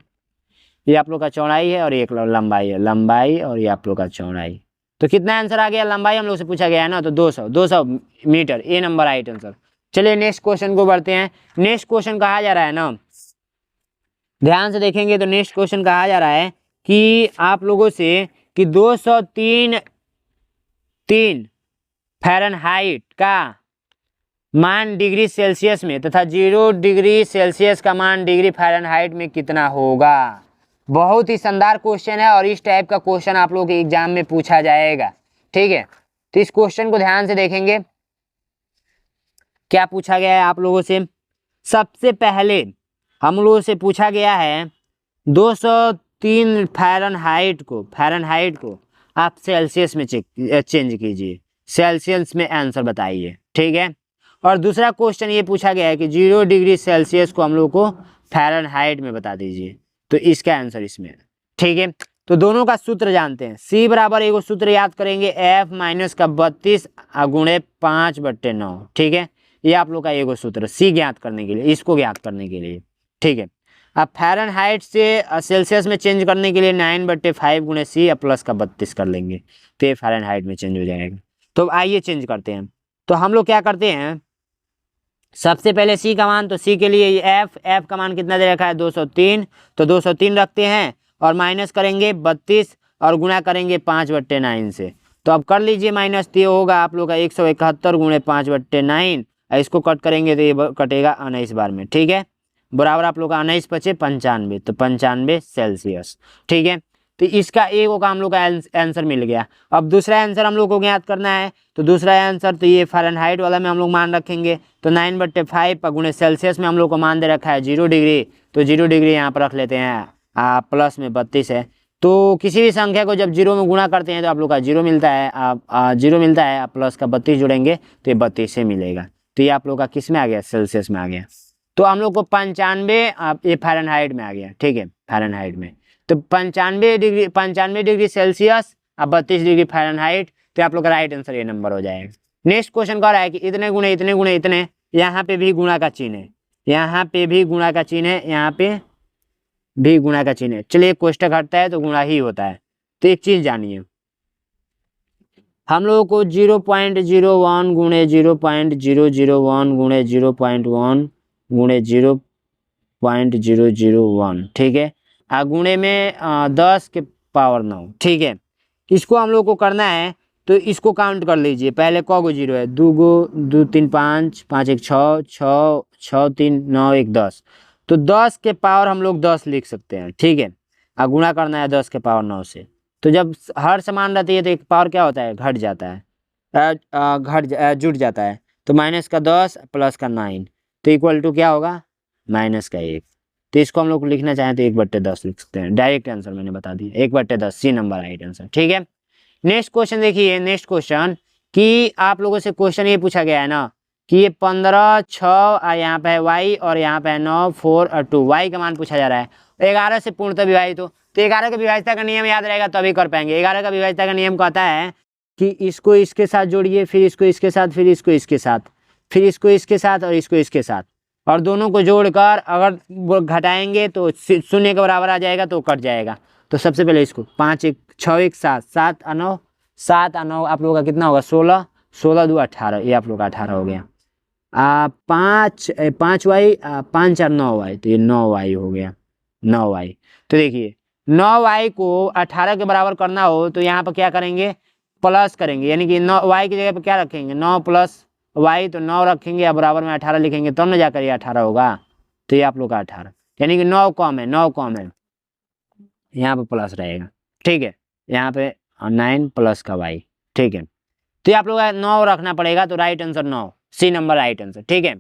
ये आप लोग का चौड़ाई है और एक लंबाई है, लंबाई और ये आप लोग का चौड़ाई। तो कितना आंसर आ गया, लंबाई हम लोग से पूछा गया है ना, तो 200 मीटर, ए नंबर राइट आंसर। चलिए नेक्स्ट क्वेश्चन को बढ़ते हैं। नेक्स्ट क्वेश्चन कहा जा रहा है ना, ध्यान से देखेंगे तो नेक्स्ट क्वेश्चन कहा जा रहा है कि आप लोगों से कि 203 फ़ारेनहाइट का मान डिग्री सेल्सियस में तथा 0 डिग्री सेल्सियस का मान डिग्री फ़ारेनहाइट में कितना होगा। बहुत ही शानदार क्वेश्चन है और इस टाइप का क्वेश्चन आप लोगों के एग्जाम में पूछा जाएगा, ठीक है। तो इस क्वेश्चन को ध्यान से देखेंगे, क्या पूछा गया है आप लोगों से। सबसे पहले हम लोगों से पूछा गया है 203 फ़ारेनहाइट को आप सेल्सियस में चेंज कीजिए, सेल्सियस में आंसर बताइए, ठीक है। और दूसरा क्वेश्चन ये पूछा गया है कि 0 डिग्री सेल्सियस को हम लोग को फ़ारेनहाइट में बता दीजिए, तो इसका आंसर इसमें है, ठीक है। तो दोनों का सूत्र जानते हैं, C बराबर एगो सूत्र याद करेंगे, F माइनस का 32 गुणे 5/9, ठीक है। ये आप लोग का एगो सूत्र C ज्ञात करने के लिए, इसको ज्ञात करने के लिए, ठीक है। अब फ़ारेनहाइट से सेल्सियस में चेंज करने के लिए 9/5 गुणे C प्लस का 32 कर लेंगे, तो ये फ़ारेनहाइट में चेंज हो जाएगा। तो आइए चेंज करते हैं। तो हम लोग क्या करते हैं, सबसे पहले C का मान, तो C के लिए F का मान कितना दे रखा है 203, तो 203 रखते हैं और माइनस करेंगे 32 और गुणा करेंगे 5/9 से। तो अब कर लीजिए माइनस, तो ये होगा आप लोग का 171 गुणे 5/9, और इसको कट करेंगे तो ये कटेगा 19 बार में। ठीक है, बराबर आप लोग का 19 × 5 = 95, तो 95 सेल्सियस। ठीक है, तो इसका एक होगा हम लोग का आंसर मिल गया। अब दूसरा आंसर हम लोग को ज्ञात करना है, तो दूसरा आंसर तो ये फ़ारेनहाइट वाला में हम लोग मान रखेंगे, तो 9/5 गुणे सेल्सियस में हम लोग को मान दे रखा है 0 डिग्री, तो 0 डिग्री यहाँ पर रख लेते हैं, प्लस में 32 है। तो किसी भी संख्या को जब 0 में गुणा करते हैं तो आप लोग का 0 मिलता है, आप 0 मिलता है, आप प्लस का 32 जोड़ेंगे तो ये 32 से मिलेगा। तो ये आप लोग का किस में आ गया, सेल्सियस में आ गया। तो हम लोग को 95 ये फ़ारेनहाइट में आ गया। ठीक है, फ़ारेनहाइट में तो 95 डिग्री सेल्सियस और 32 डिग्री फ़ारेनहाइट, तो आप लोग का राइट आंसर ये नंबर हो जाएगा। नेक्स्ट क्वेश्चन कह रहा है कि इतने गुणे इतने गुणे इतने, यहाँ पे भी गुणा का चिन्ह है, यहाँ पे भी गुणा का चिन्ह है, यहाँ पे भी गुणा का चिन्ह है। चलिए कोष्टक हटता है तो गुणा ही होता है। तो एक चीज जानिए, हम लोगों को 0.01 गुणे 0.001 गुणे 0.1 गुणे 0.001, ठीक है, गुणे में 10 के पावर 9। ठीक है, इसको हम लोग को करना है, तो इसको काउंट कर लीजिए। पहले कौ गो 0 है, 2 गो, 2 3 5, 5 1 6, 6 6 3 9 1 10, तो 10 के पावर हम लोग 10 लिख सकते हैं। ठीक है, गुणा करना है 10 के पावर 9 से। तो जब हर समान रहती है तो एक पावर क्या होता है, घट जाता है, जुट जाता है। तो माइनस का 10 प्लस का 9, तो इक्वल टू क्या होगा, माइनस का 1। तो इसको हम लोग को लिखना चाहें तो 1/10 लिख सकते हैं। डायरेक्ट आंसर मैंने बता दिया, 1/10, सी नंबर राइट आंसर। ठीक है, नेक्स्ट क्वेश्चन देखिए। नेक्स्ट क्वेश्चन कि आप लोगों से क्वेश्चन ये पूछा गया है ना कि ये 15 6 यहाँ पे है y और यहाँ पे है 9 4 और 2, y का मान पूछा जा रहा है। 11 से पूर्णतः विभाजित हो, तो 11 का विभाज्यता का नियम याद रहेगा तभी कर पाएंगे। 11 का विभाज्यता का नियम कहता है कि इसको इसके साथ जोड़िए, फिर इसको इसके साथ, फिर इसको इसके साथ, फिर इसको इसके साथ और इसको इसके साथ, और दोनों को जोड़कर अगर वो घटाएंगे तो 0 के बराबर आ जाएगा, तो कट जाएगा। तो सबसे पहले इसको 5 1 6 1 7 7 और 9, 7 और 9 आप लोगों का कितना होगा, 16, 16 2 18, ये आप लोग का 18 हो गया। 5 5y 5 और 9y, तो ये 9y हो गया, 9y। तो देखिए 9y को 18 के बराबर करना हो तो यहाँ पर क्या करेंगे, प्लस करेंगे, यानी कि 9y की जगह पर क्या रखेंगे, 9 + y, तो 9 रखेंगे या बराबर में 18 लिखेंगे तब ना जाकर ये 18 होगा। तो ये आप लोग का 18, यानी कि 9 कम है, 9 कम है, यहाँ पे प्लस रहेगा। ठीक है, यहाँ पे 9 प्लस का y। ठीक है, तो ये आप लोग 9 रखना पड़ेगा, तो right answer 9, C number right answer. ठीक है,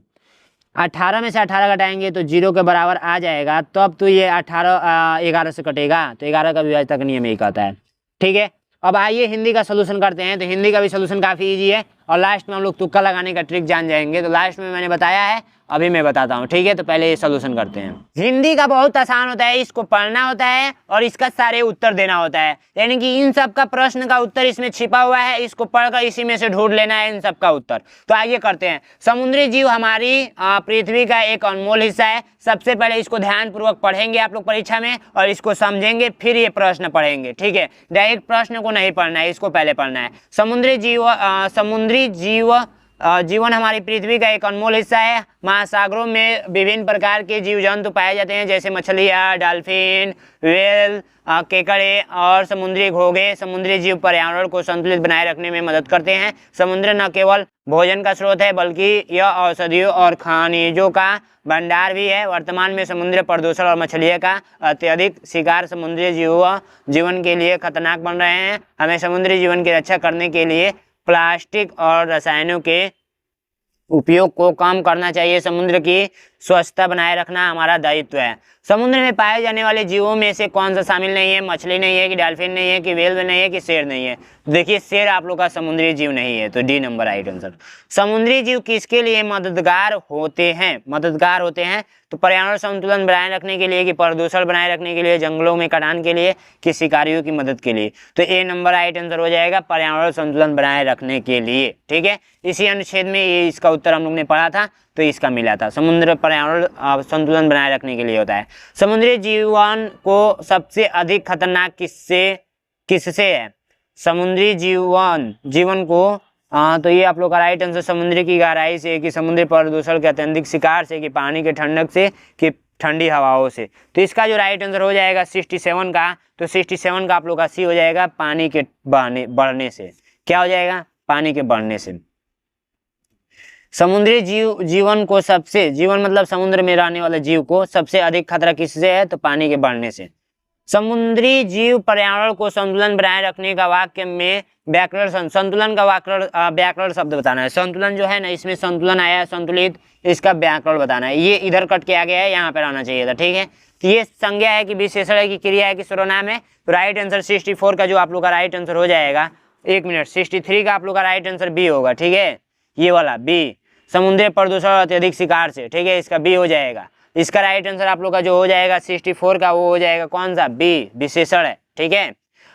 18 में से 18 घटाएंगे तो 0 के बराबर आ जाएगा, तब तो ये 18 11 से कटेगा, तो 11 का विभाज्यता का नियम यही कहता है। ठीक है, अब आइए हिंदी का सोल्यूशन करते हैं। तो हिंदी का भी सोल्यूशन काफ़ी इजी है, और लास्ट में हम लोग तुक्का लगाने का ट्रिक जान जाएंगे। तो लास्ट में मैंने बताया है, अभी मैं बताता हूँ। ठीक है, तो पहले ये सोल्यूशन करते हैं। हिंदी का बहुत आसान होता है, इसको पढ़ना होता है और इसका सारे उत्तर देना होता है, यानी कि इन सब का प्रश्न का उत्तर इसमें छिपा हुआ है, इसको पढ़कर इसी में से ढूंढ लेना है इन सब का उत्तर। तो आइए करते हैं। समुद्री जीव हमारी पृथ्वी का एक अनमोल हिस्सा है। सबसे पहले इसको ध्यानपूर्वक पढ़ेंगे आप लोग परीक्षा में, और इसको समझेंगे, फिर ये प्रश्न पढ़ेंगे। ठीक है, डायरेक्ट प्रश्न को नहीं पढ़ना है, इसको पहले पढ़ना है। समुद्री जीवन हमारी पृथ्वी का एक अनमोल हिस्सा है। महासागरों में विभिन्न प्रकार के जीव जंतु पाए जाते हैं, जैसे मछलियाँ, डॉल्फिन, व्हेल, केकड़े और समुद्री घोंघे। समुद्री जीव पर्यावरण को संतुलित बनाए रखने में मदद करते हैं। समुद्र न केवल भोजन का स्रोत है, बल्कि यह औषधियों और खनिजों का भंडार भी है। वर्तमान में समुद्र प्रदूषण और मछलियों का अत्यधिक शिकार समुद्री जीवन के लिए खतरनाक बन रहे हैं। हमें समुद्री जीवन की रक्षा करने के लिए प्लास्टिक और रसायनों के उपयोग को कम करना चाहिए। समुद्र की स्वच्छता बनाए रखना हमारा दायित्व है। समुद्र में पाए जाने वाले जीवों में से कौन सा शामिल नहीं है? मछली नहीं है, कि डॉल्फिन नहीं है, कि व्हेल नहीं है, कि शेर नहीं है? देखिए शेर आप लोग का समुद्री जीव नहीं है, तो डी नंबर राइट आंसर। समुद्री जीव किसके लिए मददगार होते हैं? मददगार होते हैं तो पर्यावरण संतुलन बनाए रखने के लिए, कि प्रदूषण बनाए रखने के लिए, जंगलों में कटान के लिए, कि शिकारियों की मदद के लिए? तो ए नंबर राइट आंसर हो जाएगा, पर्यावरण संतुलन बनाए रखने के लिए। ठीक है, इसी अनुच्छेद में ये इसका उत्तर हम लोग ने पढ़ा था, तो इसका मिला था। समुद्र पर्यावरण संतुलन बनाए रखने के लिए होता है। समुद्री जीवन को सबसे अधिक खतरनाक किससे है? समुद्री जीवन को तो ये आप लोग का राइट आंसर समुद्र की गहराई से, कि समुद्री प्रदूषण के अत्यधिक शिकार से, कि पानी के ठंडक से, कि ठंडी हवाओं से। तो इसका जो राइट आंसर हो जाएगा 67 का, तो 67 का आप लोग का सी हो जाएगा पानी के बढ़ने से। क्या हो जाएगा? पानी के बढ़ने से। समुद्री जीवन को सबसे, जीवन मतलब समुद्र में रहने वाले जीव को सबसे अधिक खतरा किससे है? तो पानी के बढ़ने से। समुद्री जीव पर्यावरण को संतुलन बनाए रखने का वाक्य में व्याकरण, संतुलन का व्याकरण शब्द बताना है। संतुलन जो है ना, इसमें संतुलन आया है, संतुलित, इसका व्याकरण बताना है। ये इधर कट के आ गया है, यहाँ पर आना चाहिए था, ठीक है। तो ये संज्ञा है कि विशेषण है कि क्रिया है कि सर्वनाम है? तो राइट आंसर 64 का जो आप लोग का राइट आंसर हो जाएगा, 1 मिनट, 63 का आप लोग का राइट आंसर बी होगा, ठीक है, ये वाला बी, समुद्री प्रदूषण और अत्यधिक शिकार से, ठीक है, इसका बी हो जाएगा। इसका राइट आंसर आप लोग का जो हो जाएगा 64 का, वो हो जाएगा कौन सा? बी, विशेषण है, ठीक है।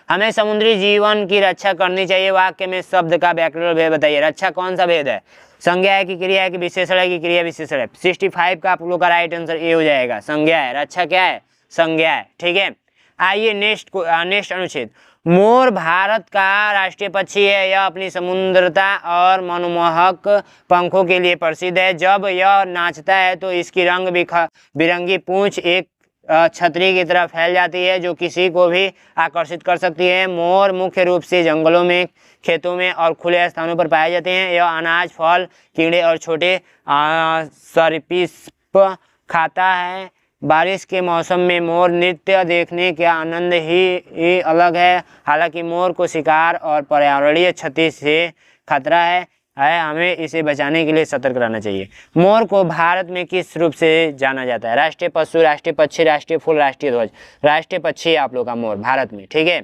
हमें समुद्री जीवन की रक्षा करनी चाहिए, वाक्य में शब्द का व्याकरण भेद बताइए। रक्षा कौन सा भेद है? संज्ञा है कि क्रिया है कि विशेषण है कि क्रिया विशेषण है? 65 का आप लोग का राइट आंसर ए हो जाएगा, संज्ञा है। रक्षा क्या है? संज्ञा है, ठीक है। आइए नेक्स्ट अनुच्छेद। मोर भारत का राष्ट्रीय पक्षी है। यह अपनी समुद्रता और मनमोहक पंखों के लिए प्रसिद्ध है। जब यह नाचता है तो इसकी रंग बिरंगी पूंछ एक छतरी की तरह फैल जाती है, जो किसी को भी आकर्षित कर सकती है। मोर मुख्य रूप से जंगलों में, खेतों में और खुले स्थानों पर पाए जाते हैं। यह अनाज, फल, कीड़े और छोटे सरीसृप खाता है। बारिश के मौसम में मोर नृत्य देखने का आनंद ही अलग है। हालांकि मोर को शिकार और पर्यावरणीय क्षति से खतरा है, हमें इसे बचाने के लिए सतर्क रहना चाहिए। मोर को भारत में किस रूप से जाना जाता है? राष्ट्रीय पशु, राष्ट्रीय पक्षी, राष्ट्रीय फूल, राष्ट्रीय ध्वज। राष्ट्रीय पक्षी आप लोग का मोर भारत में, ठीक है।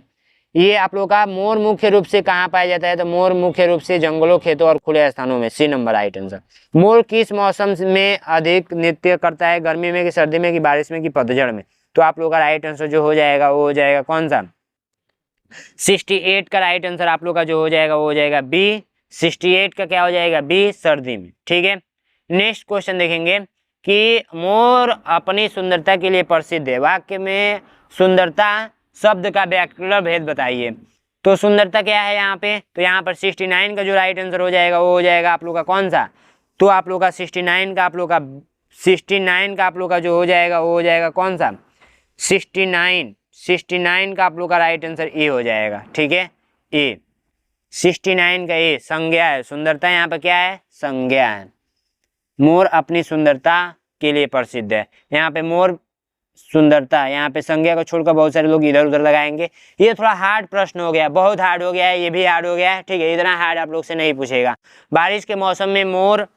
ये आप लोग का मोर मुख्य रूप से कहाँ पाया जाता है? तो मोर मुख्य रूप से जंगलों, खेतों और खुले स्थानों में, सी नंबर राइट आंसर। मोर किस मौसम में अधिक नृत्य करता है? गर्मी में कि सर्दी में कि बारिश में कि पतझड़ में? तो आप लोग का राइट आंसर जो हो जाएगा वो हो जाएगा कौन सा? 68 का राइट आंसर आप लोग का जो हो जाएगा वो हो जाएगा बी। 68 का क्या हो जाएगा? बी, सर्दी में, ठीक है। नेक्स्ट क्वेश्चन देखेंगे कि मोर अपनी सुंदरता के लिए प्रसिद्ध है। वाक्य में सुंदरता शब्द का व्याकरण भेद बताइए। तो सुंदरता क्या है यहाँ पे? तो यहाँ पर 69 का जो राइट आंसर हो जाएगा वो हो जाएगा आप लोग का कौन सा? तो आप लोग का 69 का आप लोग का जो हो जाएगा वो हो जाएगा कौन सा? 69 का आप लोग का राइट आंसर ए हो जाएगा, ठीक है, ए। 69 का ए, संज्ञा है। सुंदरता यहाँ पर क्या है? संज्ञा है। मोर अपनी सुंदरता के लिए प्रसिद्ध है। यहाँ पे मोर सुंदरता, यहाँ पे संज्ञा को छोड़कर बहुत सारे लोग इधर उधर लगाएंगे। ये थोड़ा हार्ड प्रश्न हो गया, बहुत हार्ड हो गया है, ये भी हार्ड हो गया है, ठीक है। इतना हार्ड आप लोग से नहीं पूछेगा। बारिश के मौसम में मोर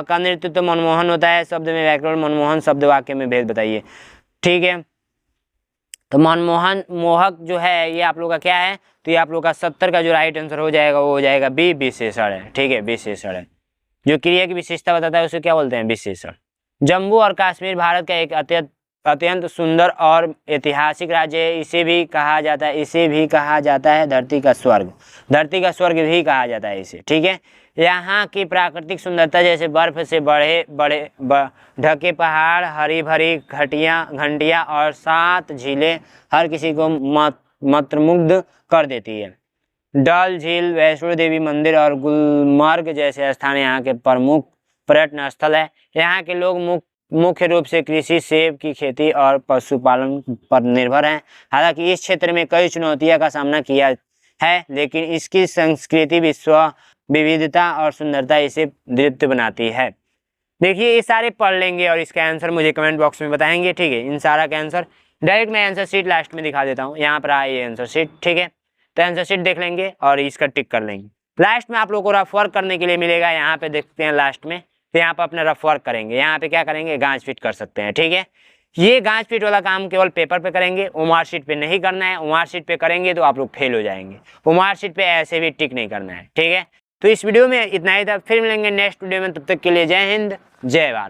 का नृत्य तो मनमोहन होता है। शब्द में व्याकरण, मनमोहन शब्द वाक्य में भेद बताइए, ठीक है। तो मनमोहन, मोहक जो है ये आप लोग का क्या है? तो ये आप लोग का 70 का जो राइट आंसर हो जाएगा वो हो जाएगा बी, विशेषण है, ठीक है, विशेषण है। जो क्रिया की विशेषता बताता है उसे क्या बोलते हैं? विशेषण। जम्मू और कश्मीर भारत का एक अत्यंत सुंदर और ऐतिहासिक राज्य है। इसे भी कहा जाता है धरती का स्वर्ग। धरती का स्वर्ग भी कहा जाता है इसे, ठीक है। यहाँ की प्राकृतिक सुंदरता जैसे बर्फ से बड़े ढके पहाड़, हरी भरी घंटियाँ और 7 झीलें हर किसी को मंत्रमुग्ध कर देती है। डल झील, वैष्णो देवी मंदिर और गुलमर्ग जैसे स्थान यहाँ के प्रमुख पर्यटन स्थल है। यहाँ के लोग मुख्य रूप से कृषि, सेब की खेती और पशुपालन पर निर्भर हैं। हालांकि इस क्षेत्र में कई चुनौतियों का सामना किया है, लेकिन इसकी संस्कृति, विविधता और सुंदरता इसे दृप्त बनाती है। देखिए ये सारे पढ़ लेंगे और इसका आंसर मुझे कमेंट बॉक्स में बताएंगे, ठीक है। इन सारा का आंसर डायरेक्ट मैं आंसर शीट लास्ट में दिखा देता हूँ। यहाँ पर आइए आंसर शीट, ठीक है। तो आंसर शीट देख लेंगे और इसका टिक कर लेंगे। लास्ट में आप लोगों को रफ वर्क करने के लिए मिलेगा। यहाँ पे देखते हैं लास्ट में, तो यहाँ पर अपना रफ वर्क करेंगे। यहाँ पे क्या करेंगे? गांच फिट कर सकते हैं, ठीक है। ये गांच फिट वाला काम केवल पेपर पे करेंगे, ओमार शीट पे नहीं करना है। ओमार शीट पे करेंगे तो आप लोग फेल हो जाएंगे। ओमार शीट पे ऐसे भी टिक नहीं करना है, ठीक है। तो इस वीडियो में इतना ही था, फिर मिलेंगे नेक्स्ट वीडियो में। तब तक के लिए जय हिंद, जय भारत।